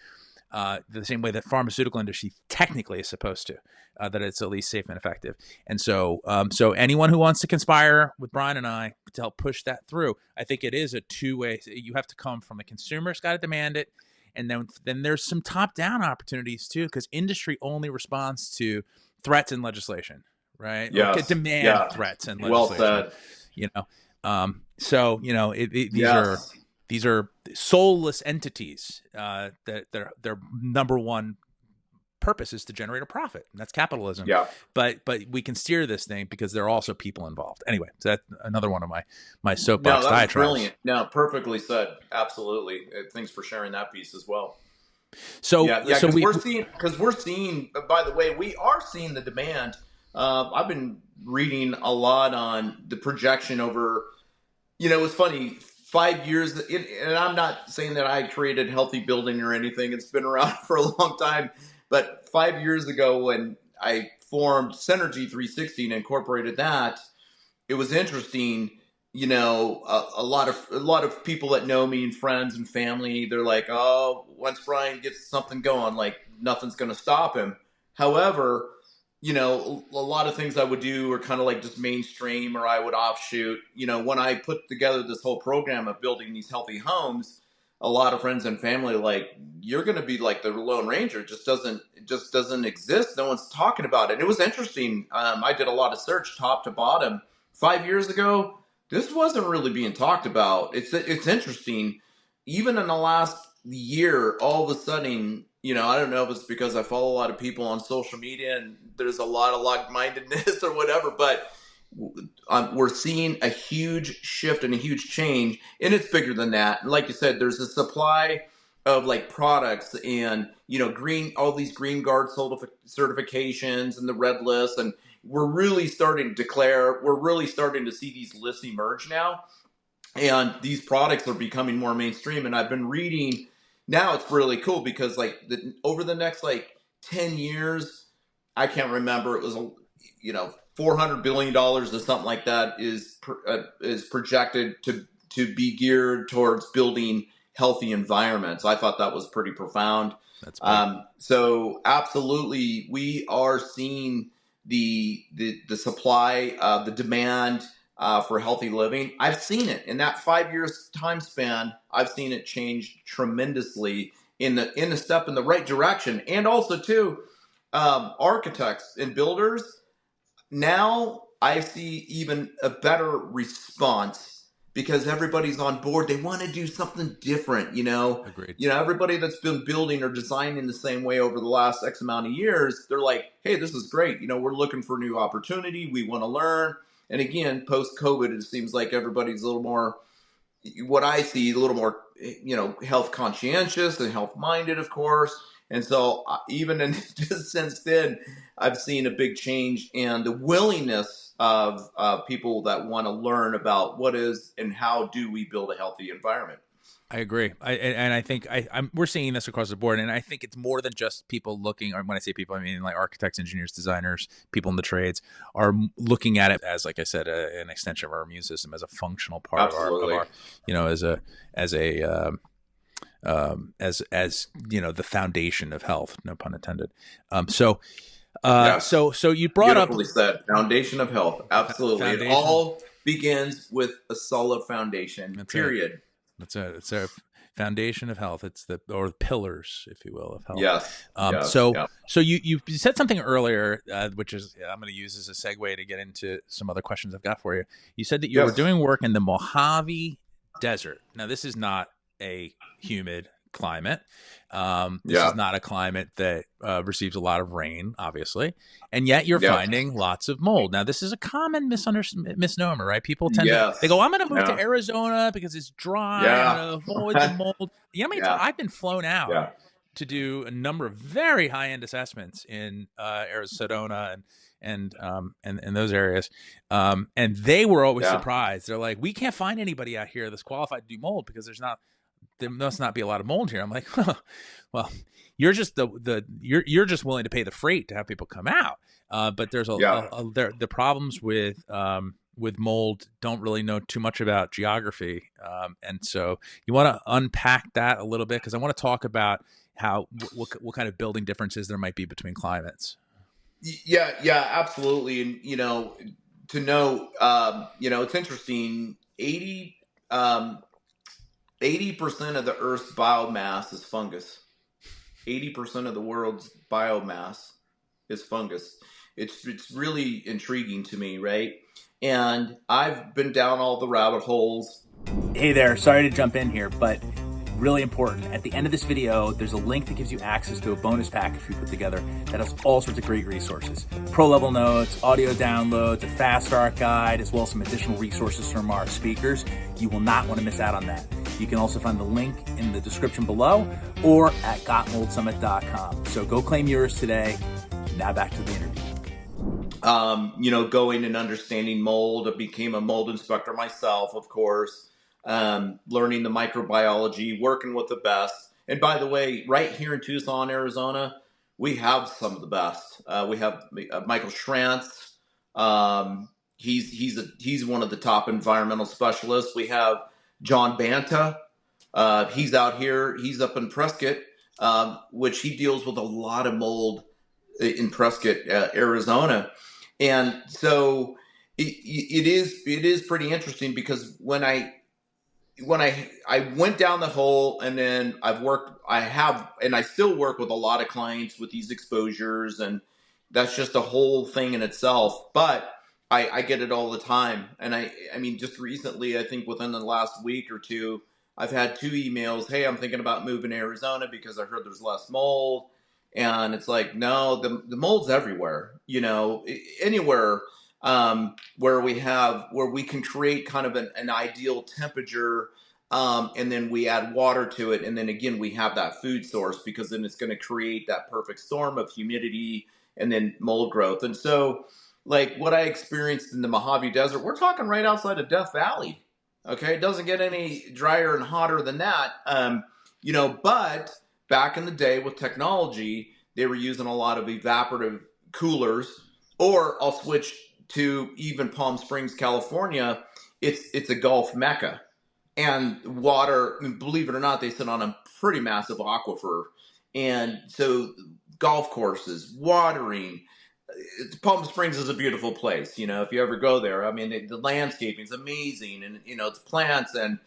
the same way that pharmaceutical industry technically is supposed to, that it's at least safe and effective. And so, so anyone who wants to conspire with Brian and I to help push that through, I think it is a two-way. You have to come from the consumer's got to demand it. And then there's some top-down opportunities too, because industry only responds to threats and legislation, right? Yes. Like demand threats and legislation. Well said. You know, so you know Yes. these are soulless entities that their number one purpose is to generate a profit. And that's capitalism. Yeah. But we can steer this thing because there are also people involved. Anyway, so that's another one of my soapbox diatribes. Brilliant. No, perfectly said. Absolutely. Thanks for sharing that piece as well. So so we're seeing. By the way, we are seeing the demand. I've been reading a lot on the projection over. You know, it's funny. 5 years, and I'm not saying that I created Healthy Building or anything. It's been around for a long time. But 5 years ago, when I formed Synergy 360 and incorporated that, it was interesting. You know, a lot of people that know me and friends and family, they're like, "Oh, once Brian gets something going, like nothing's going to stop him." However, you know, a lot of things I would do are kind of like just mainstream, or I would offshoot. You know, when I put together this whole program of building these healthy homes, a lot of friends and family like, you're going to be like the Lone Ranger. It just doesn't exist. No one's talking about it. And it was interesting. I did a lot of search top to bottom. 5 years ago, this wasn't really being talked about. It's interesting. Even in the last year, all of a sudden, you know, I don't know if it's because I follow a lot of people on social media and there's a lot of like-mindedness or whatever, but we're seeing a huge shift and a huge change, and it's bigger than that. And like you said, there's a supply of like products and, you know, all these Green Guard certifications and the red list. And we're really starting to see these lists emerge now. And these products are becoming more mainstream. And I've been reading now, it's really cool because like over the next like 10 years, I can't remember, it was, you know, $400 billion or something like that is projected to be geared towards building healthy environments. I thought that was pretty profound. That's big. So absolutely, we are seeing the supply, the demand for healthy living. I've seen it in that 5 years time span. I've seen it change tremendously in the step in the right direction, and also too, architects and builders. Now I see even a better response because everybody's on board. They want to do something different, you know. Agreed. You know, everybody that's been building or designing the same way over the last X amount of years, they're like, hey, this is great. You know, we're looking for new opportunity. We want to learn. And again, post-COVID, it seems like everybody's a little more, what I see, a little more, you know, health conscientious and health minded, of course. And so even in just since then, I've seen a big change in the willingness of people that want to learn about what is and how do we build a healthy environment. I agree. I think we're seeing this across the board. And I think it's more than just people looking, or when I say people, I mean like architects, engineers, designers, people in the trades are looking at it as, like I said, an extension of our immune system, as a functional part of our, you know, as you know, the foundation of health, no pun intended. So you brought Beautifully said, foundation of health. Absolutely. It all begins with a solid foundation. That's period. That's it. It's a foundation of health. It's the pillars, if you will, of health. Yes. So you said something earlier, which is I'm going to use as a segue to get into some other questions I've got for you. You said that you were doing work in the Mojave Desert. Now, this is not a humid climate. This is not a climate that receives a lot of rain, obviously, and yet you're finding lots of mold. Now, this is a common misnomer, right? People tend to they go, "I'm going to move to Arizona because it's dry. I'm going to avoid the mold." You know, I've been flown out to do a number of very high-end assessments in Arizona and those areas, and they were always surprised. They're like, "We can't find anybody out here that's qualified to do mold because there must not be a lot of mold here." I'm like, well, you're just you're just willing to pay the freight to have people come out. But there's the problems with mold don't really know too much about geography. And so you want to unpack that a little bit, because I want to talk about what kind of building differences there might be between climates. Yeah, absolutely. And, to know, it's interesting. 80% of the Earth's biomass is fungus. 80% of the world's biomass is fungus. It's really intriguing to me, right? And I've been down all the rabbit holes. Hey there, sorry to jump in here, but really important. At the end of this video, there's a link that gives you access to a bonus package we put together that has all sorts of great resources. Pro level notes, audio downloads, a fast start guide, as well as some additional resources from our speakers. You will not want to miss out on that. You can also find the link in the description below or at gotmoldsummit.com. So go claim yours today. Now back to the interview. Going and understanding mold. I became a mold inspector myself, of course. Learning the microbiology, working with the best. And by the way, right here in Tucson, Arizona, we have some of the best. We have Michael Schrantz. He's one of the top environmental specialists. We have John Banta. He's out here. He's up in Prescott, which he deals with a lot of mold in Prescott, Arizona. And so it is pretty interesting because when I went down the hole, and then I still work with a lot of clients with these exposures, and that's just a whole thing in itself. But I get it all the time. And I mean, just recently, I think within the last week or two, I've had 2 emails. Hey, I'm thinking about moving to Arizona because I heard there's less mold. And it's like, no, the mold's everywhere, anywhere where we can create kind of an ideal temperature, and then we add water to it. And then again, we have that food source, because then it's going to create that perfect storm of humidity and then mold growth. And so like what I experienced in the Mojave Desert, we're talking right outside of Death Valley. Okay. It doesn't get any drier and hotter than that. But back in the day with technology, they were using a lot of evaporative coolers. Or I'll switch to even Palm Springs, California. It's a Gulf Mecca. And water, believe it or not, they sit on a pretty massive aquifer. And so golf courses, watering. Palm Springs is a beautiful place. If you ever go there, I mean, the landscaping is amazing, and it's plants, and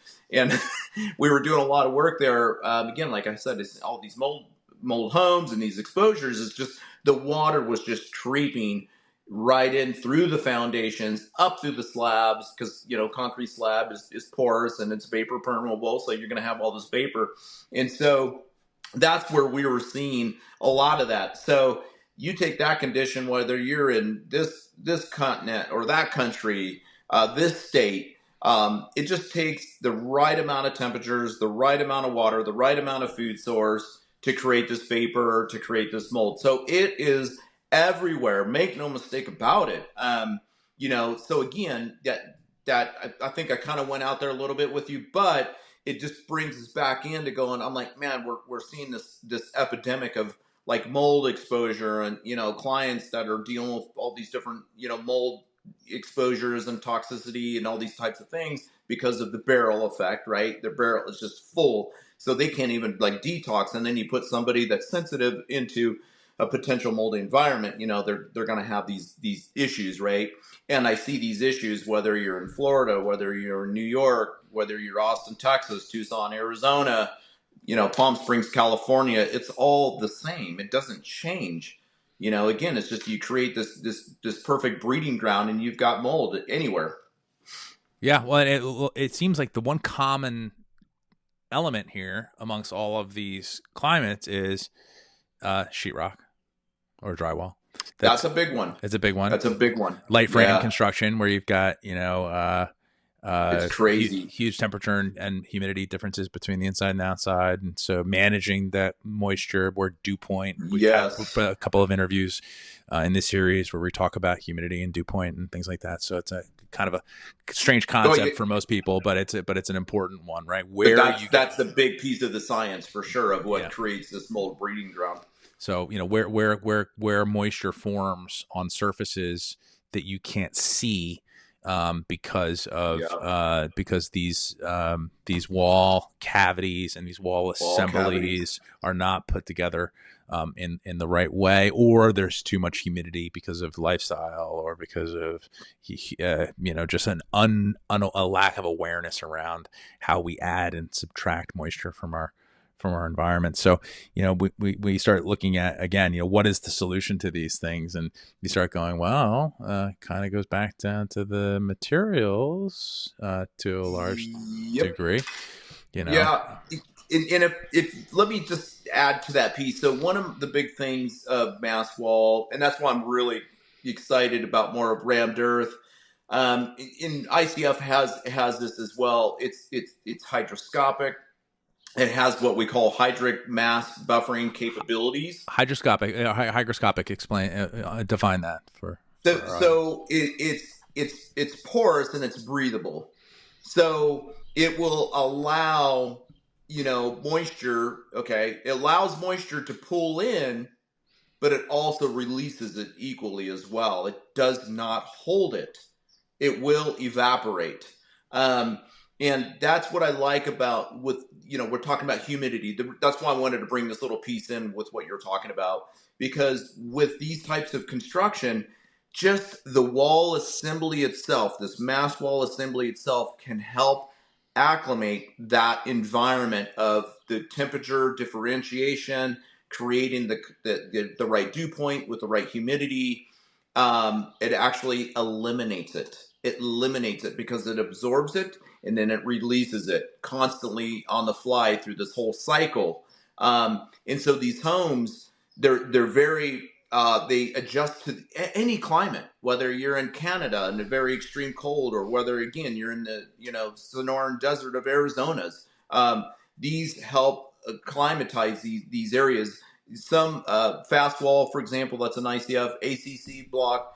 we were doing a lot of work there. Again, like I said, it's all these mold homes and these exposures. It's just the water was just creeping right in through the foundations, up through the slabs, because concrete slab is porous and it's vapor permeable, so you're going to have all this vapor, and so that's where we were seeing a lot of that. So you take that condition, whether you're in this continent or that country, this state, it just takes the right amount of temperatures, the right amount of water, the right amount of food source to create this vapor, to create this mold. So it is everywhere. Make no mistake about it. So again, that I think I kind of went out there a little bit with you, but it just brings us back into going. I'm like, man, we're seeing this epidemic of like mold exposure, and clients that are dealing with all these different mold exposures and toxicity and all these types of things because of the barrel effect, right? Their barrel is just full, so they can't even like detox. And then you put somebody that's sensitive into a potential moldy environment, they're going to have these issues, right? And I see these issues whether you're in Florida, whether you're in New York, whether you're Austin, Texas, Tucson, Arizona, Palm Springs, California. It's all the same. It doesn't change. Again, it's just you create this perfect breeding ground, and you've got mold anywhere. Yeah, well, it seems like the one common element here amongst all of these climates is sheetrock or drywall. That's a big one. It's a big one. That's a big one. Light frame construction, where you've got it's crazy. Huge temperature and humidity differences between the inside and the outside, and so managing that moisture. We're dew point. We've had a couple of interviews in this series where we talk about humidity and dew point and things like that. So it's a kind of a strange concept for most people, but it's an important one, right? That's the big piece of the science for sure of what creates this mold breeding ground. So where moisture forms on surfaces that you can't see because these wall cavities and these wall assemblies are not put together in the right way, or there's too much humidity because of lifestyle, or because of just a lack of awareness around how we add and subtract moisture from our environment. So, we start looking at, again, what is the solution to these things? And you start going, well, kind of goes back down to the materials to a large degree, Yeah. And if let me just add to that piece. So one of the big things of mass wall, and that's why I'm really excited about more of rammed earth. In ICF has this as well. It's hydroscopic. It has what we call hydric mass buffering capabilities. Hygroscopic. Explain, define that for. So it's porous and it's breathable. So it will allow moisture. Okay, it allows moisture to pull in, but it also releases it equally as well. It does not hold it. It will evaporate. And that's what I like about we're talking about humidity. That's why I wanted to bring this little piece in with what you're talking about, because with these types of construction, just the wall assembly itself, this mass wall assembly itself, can help acclimate that environment of the temperature differentiation, creating the right dew point with the right humidity. It actually eliminates it. It eliminates it because it absorbs it and then it releases it constantly on the fly through this whole cycle. And so these homes, they're very they adjust to any climate, whether you're in Canada in a very extreme cold, or whether again you're in the Sonoran Desert of Arizona's. These help acclimatize these areas. Some fast wall, for example, that's an ICF ACC block.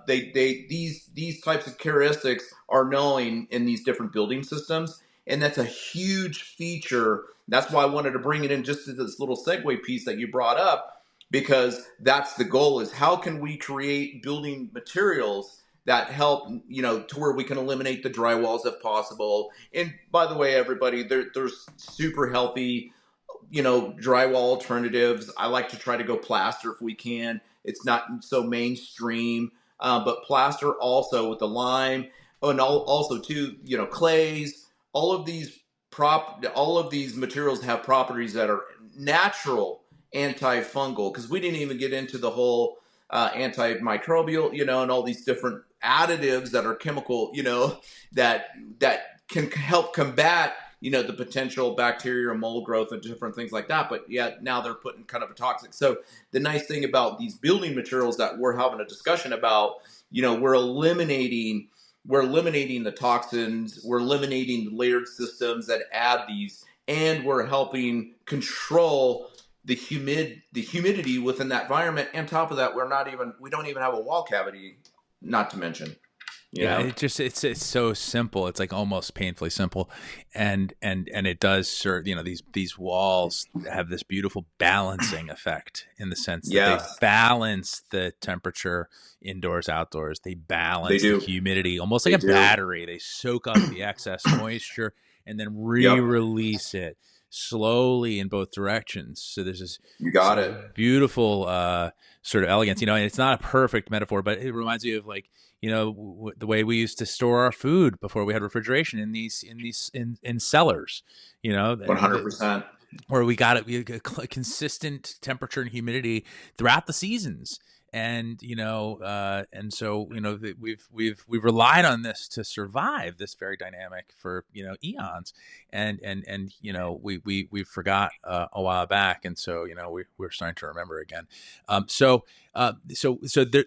These types of characteristics are known in these different building systems, and that's a huge feature. That's why I wanted to bring it in just to this little segue piece that you brought up, because that's the goal: is how can we create building materials that help, to where we can eliminate the drywalls if possible. And by the way, everybody, there's super healthy drywall alternatives. I like to try to go plaster if we can. It's not so mainstream, but plaster also with the lime, and also too, clays. All of these materials have properties that are natural antifungal, because we didn't even get into the whole antimicrobial, and all these different additives that are chemical, that can help combat the potential bacteria or mold growth and different things like that. But yet now they're putting kind of a toxic. So the nice thing about these building materials that we're having a discussion about, we're eliminating the toxins, we're eliminating the layered systems that add these, and we're helping control the humidity within that environment. And on top of that, we don't even have a wall cavity, not to mention. It's so simple. It's like almost painfully simple, and it does serve. These walls have this beautiful balancing effect, in the sense that they balance the temperature indoors, outdoors. They balance the humidity, almost like a battery. They soak up the excess moisture and then re-release it slowly in both directions. So there's this beautiful sort of elegance, and it's not a perfect metaphor, but it reminds me of the way we used to store our food before we had refrigeration in cellars, 100%, where we got a consistent temperature and humidity throughout the seasons. And so we've relied on this to survive this very dynamic for eons, and we forgot a while back, and so we're starting to remember again. So there,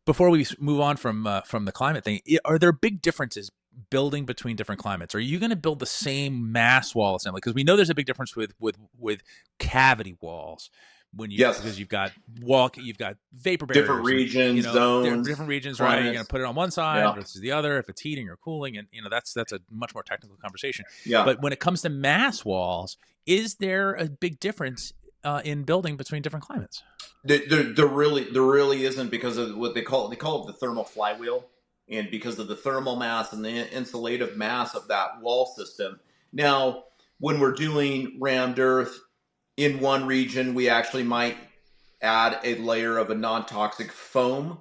before we move on from the climate thing, are there big differences building between different climates? Are you going to build the same mass wall assembly? Because we know there's a big difference with cavity walls. Because you've got vapor barriers, different regions, zones, different regions, right? You're going to put it on one side versus the other, if it's heating or cooling, and that's a much more technical conversation. But when it comes to mass walls, is there a big difference in building between different climates? There really isn't, because of what they call it the thermal flywheel. and because of the thermal mass and the insulative mass of that wall system. Now, when we're doing rammed earth in one region, we actually might add a layer of a non-toxic foam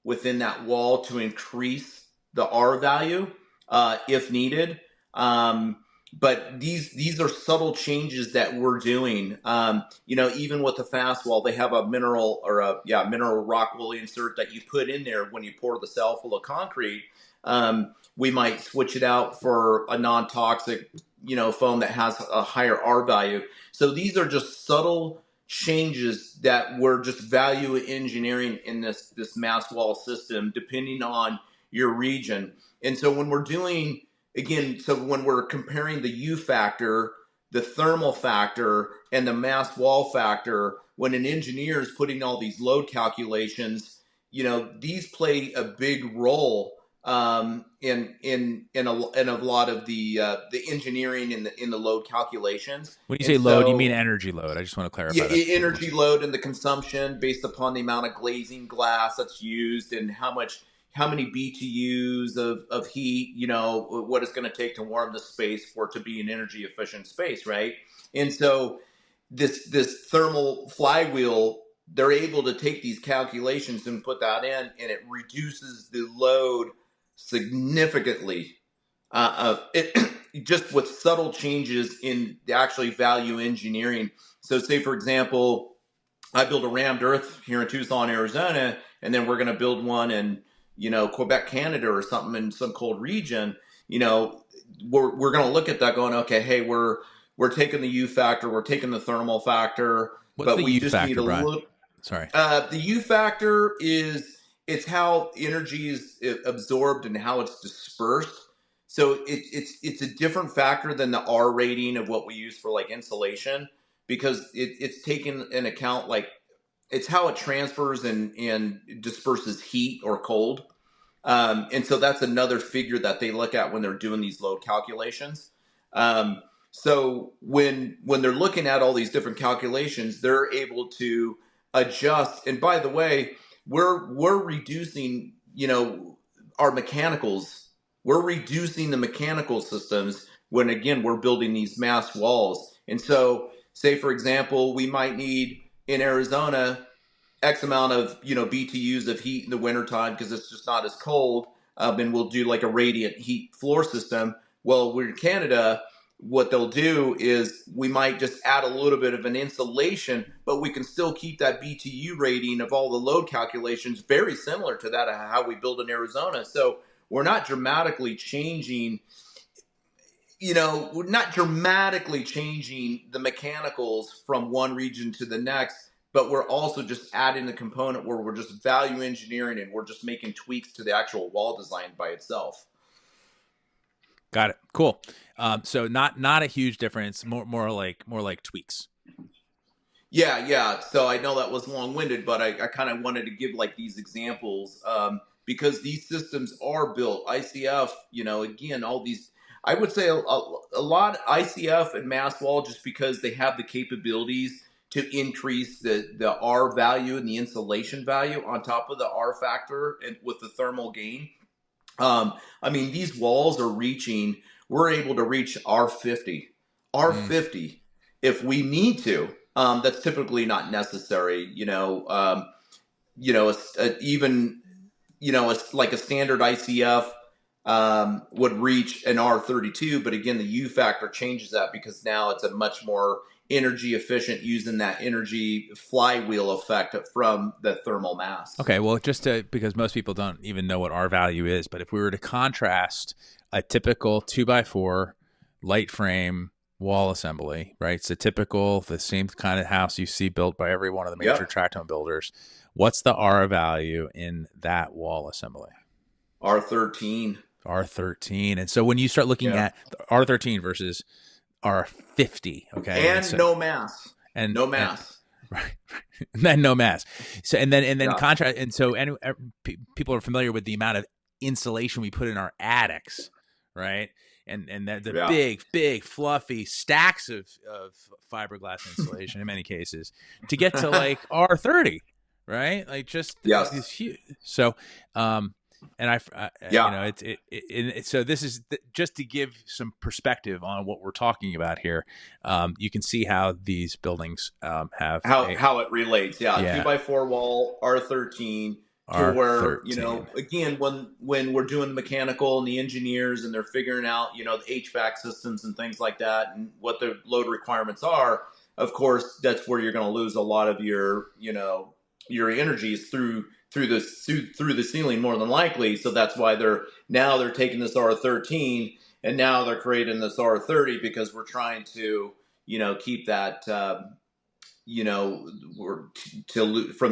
within that wall to increase the R value if needed. But these are subtle changes that we're doing. Even with the fast wall, they have a mineral mineral rock wool insert that you put in there when you pour the cell full of concrete. We might switch it out for a non-toxic, foam that has a higher R value. So these are just subtle changes that we're just value engineering in this mass wall system, depending on your region. And so when we're doing, again, so when we're comparing the U factor, the thermal factor, and the mass wall factor, when an engineer is putting all these load calculations, these play a big role in a lot of the engineering in the load calculations. When you And say load, you so, mean energy load. I just want to clarify yeah, that. energy load and the consumption based upon the amount of glazing glass that's used and how many BTUs of heat, what it's going to take to warm the space for it to be an energy efficient space, right? And so this thermal flywheel, they're able to take these calculations and put that in, and it reduces the load significantly. It just with subtle changes in the actually value engineering. So say, for example, I build a rammed earth here in Tucson, Arizona, and then we're going to build one in, Quebec, Canada, or something in some cold region. We're going to look at that going, okay, hey, we're taking the U factor, we're taking the thermal factor, What's but the we U just factor, need a Brian? little. Sorry. The U factor it's how energy is absorbed and how it's dispersed. So it's a different factor than the R rating of what we use for like insulation, because it's taken in account, like it's how it transfers and disperses heat or cold. And so that's another figure that they look at when they're doing these load calculations. So when they're looking at all these different calculations, they're able to adjust. And by the way, we're reducing, our mechanicals. We're reducing the mechanical systems when, again, we're building these mass walls. And so, say for example, we might need in Arizona X amount of BTUs of heat in the wintertime because it's just not as cold, and we'll do like a radiant heat floor system. Well, we're in Canada. What they'll do is we might just add a little bit of an insulation, but we can still keep that BTU rating of all the load calculations very similar to that of how we build in Arizona. So we're not dramatically changing, we're not dramatically changing the mechanicals from one region to the next, but we're also just adding the component where we're just value engineering and we're just making tweaks to the actual wall design by itself. Got it. Cool. So not a huge difference. More like tweaks. Yeah. So I know that was long-winded, but I kind of wanted to give like these examples because these systems are built. ICF, again, all these. I would say a lot ICF and mass wall, just because they have the capabilities to increase the R value and the insulation value on top of the R factor and with the thermal gain. These walls are we're able to reach R50 if we need to. That's typically not necessary, it's like a standard ICF would reach an R32, but again, the U factor changes that because now it's a much more energy efficient, using that energy flywheel effect from the thermal mass. Okay, well, because most people don't even know what R value is, but if we were to contrast a typical 2x4 light frame wall assembly, right? It's the same kind of house you see built by every one of the major tract home builders. What's the R value in that wall assembly? R13. R13. And so when you start looking at R13 versus R50, okay, and no mass, right, and then no mass. So and then contrast, and so people are familiar with the amount of insulation we put in our attics, right? And the big fluffy stacks of fiberglass insulation in many cases to get to like R30, right? Like just these huge. So And you know, Yeah. so this is just to give some perspective on what we're talking about here. You can see how these buildings have How it relates. Yeah. Two yeah, by four wall, R13, to where, R13. again, when we're doing the mechanical and the engineers and they're figuring out, the HVAC systems and things like that and what the load requirements are, of course, that's where you're going to lose a lot of your energies through the ceiling more than likely. So that's why they're taking this R13 and now they're creating this R30 because we're trying to, keep that, from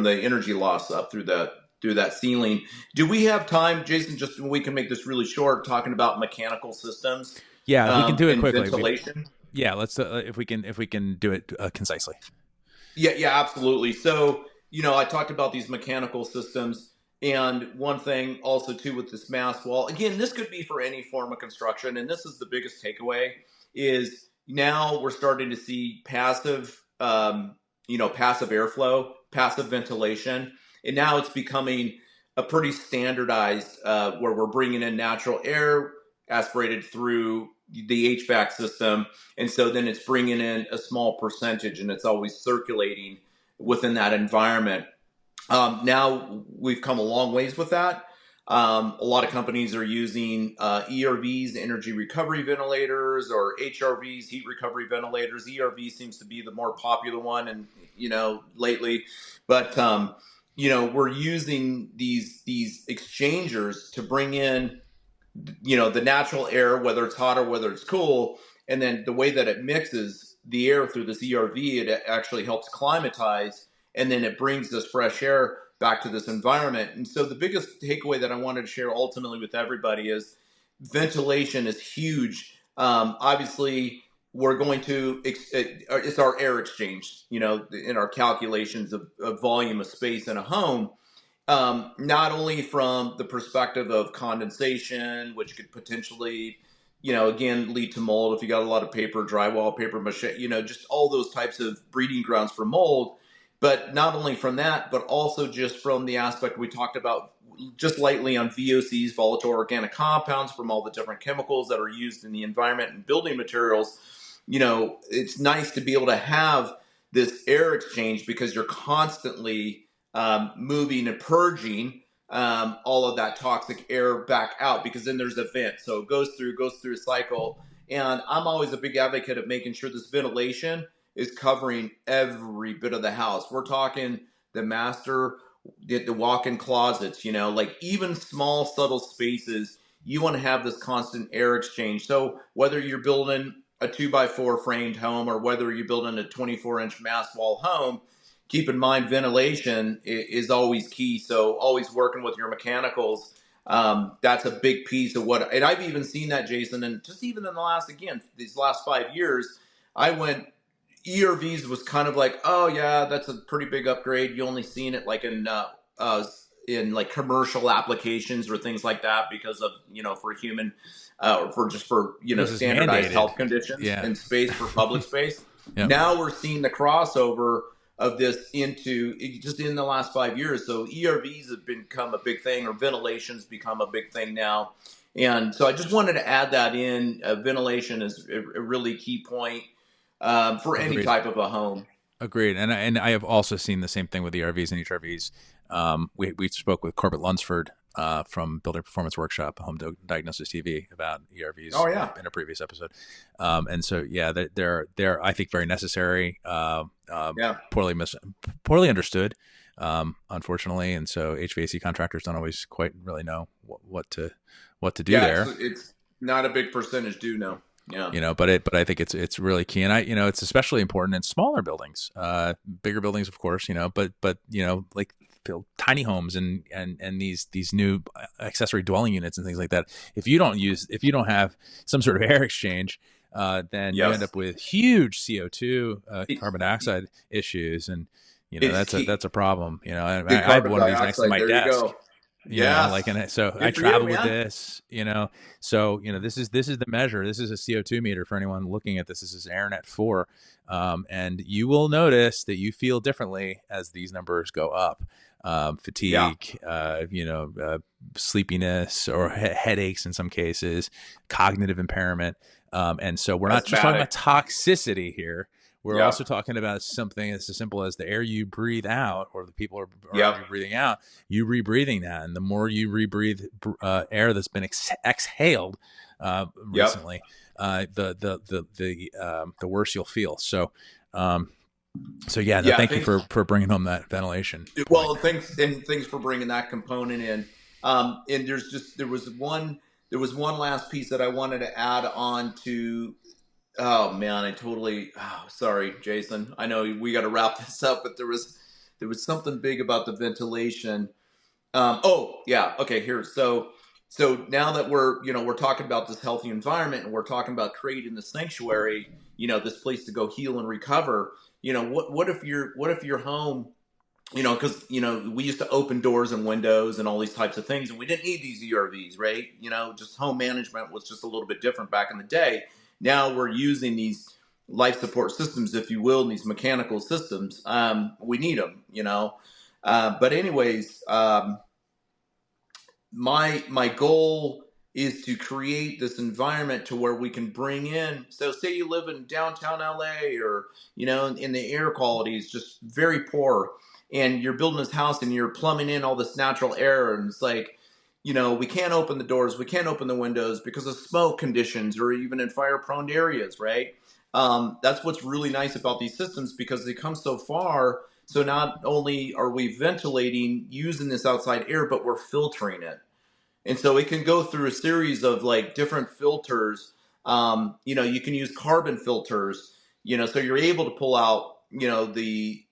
the energy loss up through that ceiling. Do we have time, Jason? Just we can make this really short, talking about mechanical systems Yeah, we can do it and quickly. ventilation. Yeah, let's if we can do it concisely. Yeah, absolutely. So, I talked about these mechanical systems. And one thing also, too, with this mass wall, again, this could be for any form of construction. And this is the biggest takeaway is now we're starting to see passive, passive airflow, passive ventilation. And now it's becoming a pretty standardized where we're bringing in natural air aspirated through the HVAC system. And so then it's bringing in a small percentage and it's always circulating within that environment. Now we've come a long ways with that. A lot of companies are using ERVs, energy recovery ventilators, or HRVs, heat recovery ventilators. ERV seems to be the more popular one, and lately, but we're using these exchangers to bring in the natural air, whether it's hot or whether it's cool, and then the way that it mixes the air through this ERV, it actually helps climatize, and then it brings this fresh air back to this environment. And so the biggest takeaway that I wanted to share ultimately with everybody is ventilation is huge. Obviously, we're going to it's our air exchange, in our calculations of volume of space in a home. Not only from the perspective of condensation, which could potentially, again, lead to mold if you got a lot of paper, drywall, paper mache, just all those types of breeding grounds for mold. But not only from that, but also just from the aspect we talked about just lightly on VOCs, volatile organic compounds, from all the different chemicals that are used in the environment and building materials. It's nice to be able to have this air exchange because you're constantly moving and purging all of that toxic air back out, because then there's a vent. So it goes through a cycle. And I'm always a big advocate of making sure this ventilation is covering every bit of the house. We're talking the master, the walk-in closets, like even small, subtle spaces, you want to have this constant air exchange. So whether you're building a 2x4 framed home or whether you're building a 24-inch mass wall home, keep in mind ventilation is always key. So always working with your mechanicals. That's a big piece of what, and I've even seen that, Jason, and just even in these last 5 years, ERVs was kind of like, oh yeah, that's a pretty big upgrade. You only seen it like in like commercial applications or things like that because of, for human, for standardized health conditions and space for public space. Yep. Now we're seeing the crossover of this into just in the last 5 years. So ERVs have become a big thing, or ventilation's become a big thing now. And so I just wanted to add that in. Ventilation is a really key point for any type of a home. Agreed. And I have also seen the same thing with ERVs and HRVs. We spoke with Corbett Lunsford from Builder Performance Workshop, Home Diagnosis TV, about ERVs in a previous episode. And so, yeah, they're I think very necessary, poorly understood, unfortunately. And so HVAC contractors don't always quite really know what to do there. It's not a big percentage do know. Yeah. But I think it's really key. And it's especially important in smaller buildings, bigger buildings, of course, but like build tiny homes and these new accessory dwelling units and things like that. If you don't have some sort of air exchange, then you end up with huge CO2, carbon dioxide issues. And, that's a problem. I have one of these next to my desk. You know, Yes. and so I Good for you, travel with man. this, so, this is the measure. This is a CO2 meter for anyone looking at this. This is AirNet 4. And you will notice that you feel differently as these numbers go up. Yeah. Fatigue, sleepiness, or headaches in some cases, cognitive impairment. And so we're not just talking Asthmatic. about toxicity here. We're also Yep. talking about something as simple as the air you breathe out, or the people around Yep. you breathing out, you rebreathing that. And the more you rebreathe air that's been exhaled Yep. recently, the worse you'll feel. So yeah, no, Yeah. thank you Thanks. for bringing home that ventilation point. Well, thanks for bringing that component in. And there was one last piece that I wanted to add on to. Oh man, I totally. Oh, sorry, Jason. I know we got to wrap this up, but there was something big about the ventilation. Oh yeah, okay. Here, so now that we're talking about this healthy environment, and we're talking about creating the sanctuary, this place to go heal and recover. What if your home, because we used to open doors and windows and all these types of things, and we didn't need these ERVs, right? Just home management was just a little bit different back in the day. Now we're using these life support systems, if you will, and these mechanical systems. We need them. But anyways, my goal is to create this environment to where we can bring in. So say you live in downtown LA, or in the air quality is just very poor, and you're building this house and you're plumbing in all this natural air, and it's like, we can't open the doors, we can't open the windows because of smoke conditions, or even in fire prone areas, right? That's what's really nice about these systems, because they come so far. So not only are we ventilating using this outside air, but we're filtering it. And so it can go through a series of like different filters. You can use carbon filters, so you're able to pull out, the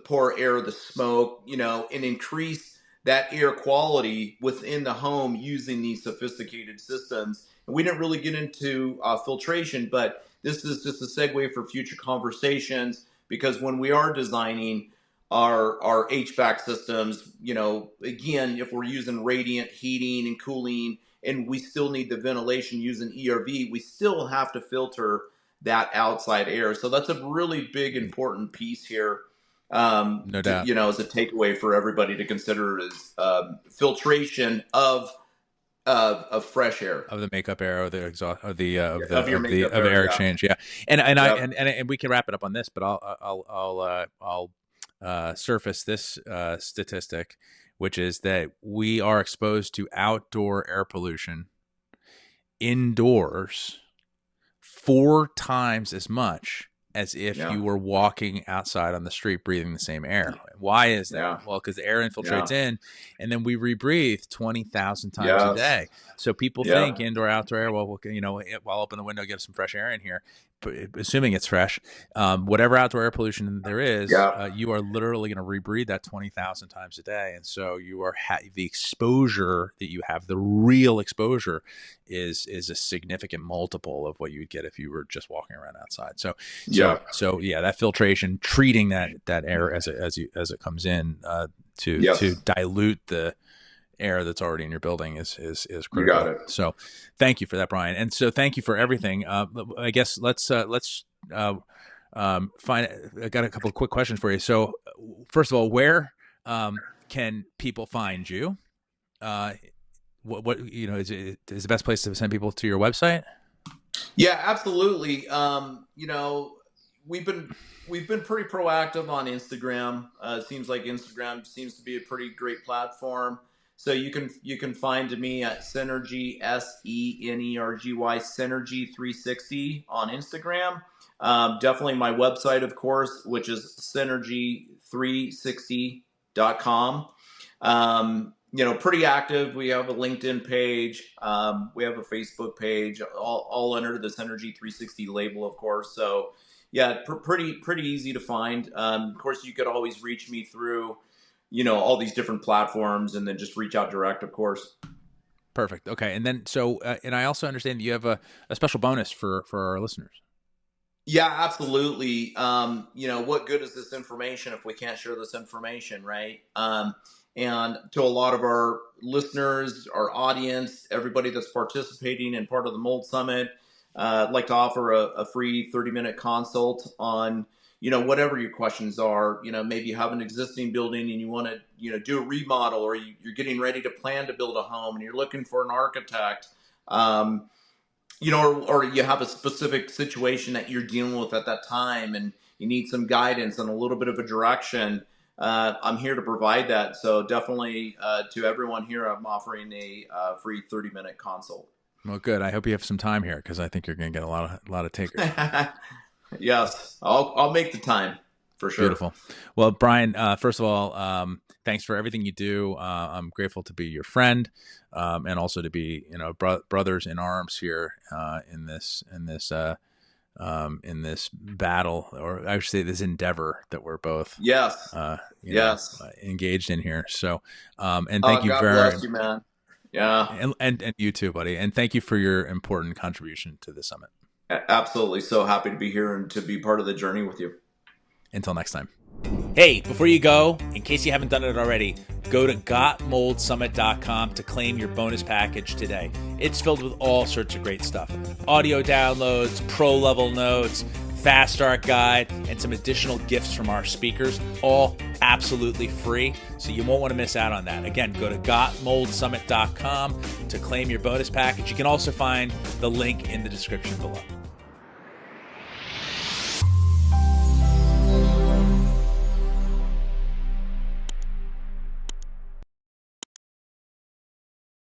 poor air, the smoke, and increase that air quality within the home using these sophisticated systems. And we didn't really get into filtration, but this is just a segue for future conversations, because when we are designing our HVAC systems, again, if we're using radiant heating and cooling, and we still need the ventilation using ERV, we still have to filter that outside air. So that's a really big, important piece here. No doubt. As a takeaway for everybody to consider is filtration of fresh air, Of the makeup air, or the exhaust, or the of your makeup of the air. air Yeah. exchange. Yeah, Yep. and we can wrap it up on this, but I'll surface this statistic, which is that we are exposed to outdoor air pollution indoors 4 times as much as if Yeah. you were walking outside on the street breathing the same air. Why is that? Yeah. Well, because the air infiltrates Yeah. in, and then we rebreathe 20,000 times a Yes. day. So people think Yep. indoor, outdoor air. Well, I'll open the window, get some fresh air in here, assuming it's fresh. Whatever outdoor air pollution there is, Yeah. you are literally going to rebreathe that 20,000 times a day, and so you are the exposure that you have, the real exposure, is a significant multiple of what you would get if you were just walking around outside. Yeah. So yeah, that filtration, treating that air as it comes in, to Yes. dilute the air that's already in your building is critical. You got it. So thank you for that, Brian. And so thank you for everything. I guess let's find. I got a couple of quick questions for you. So first of all, where can people find you? What is the best place to send people to your website? Yeah, absolutely. We've been pretty proactive on Instagram. It seems like Instagram seems to be a pretty great platform. So you can find me at Synergy, Senergy, Synergy 360 on Instagram. Definitely my website, of course, which is synergy360.com. Pretty active. We have a LinkedIn page. We have a Facebook page, all under the Synergy 360 label, of course. So yeah, pretty easy to find. Of course, you could always reach me through, all these different platforms, and then just reach out direct, of course. Perfect. Okay. And then, and I also understand you have a special bonus for our listeners. Yeah, absolutely. What good is this information if we can't share this information, right? And to a lot of our listeners, our audience, everybody that's participating in part of the Mold Summit, I'd like to offer a free 30-minute consult on, whatever your questions are. Maybe you have an existing building and you want to, do a remodel, or you're getting ready to plan to build a home and you're looking for an architect. Or you have a specific situation that you're dealing with at that time and you need some guidance and a little bit of a direction. I'm here to provide that. So definitely to everyone here, I'm offering a free 30-minute consult. Well, good. I hope you have some time here, because I think you're going to get a lot of takers. Yes, I'll make the time for sure. Beautiful. Well, Brian, first of all, thanks for everything you do. I'm grateful to be your friend, and also to be, brothers in arms here in this battle, or I should say this endeavor that we're both engaged in here. So, and thank you God very bless you, man. Yeah, and you too, buddy. And thank you for your important contribution to the summit. Absolutely. So happy to be here and to be part of the journey with you. Until next time. Hey, before you go, in case you haven't done it already, go to gotmoldsummit.com to claim your bonus package today. It's filled with all sorts of great stuff. Audio downloads, pro level notes, fast start guide, and some additional gifts from our speakers, all absolutely free. So you won't want to miss out on that. Again, go to gotmoldsummit.com to claim your bonus package. You can also find the link in the description below.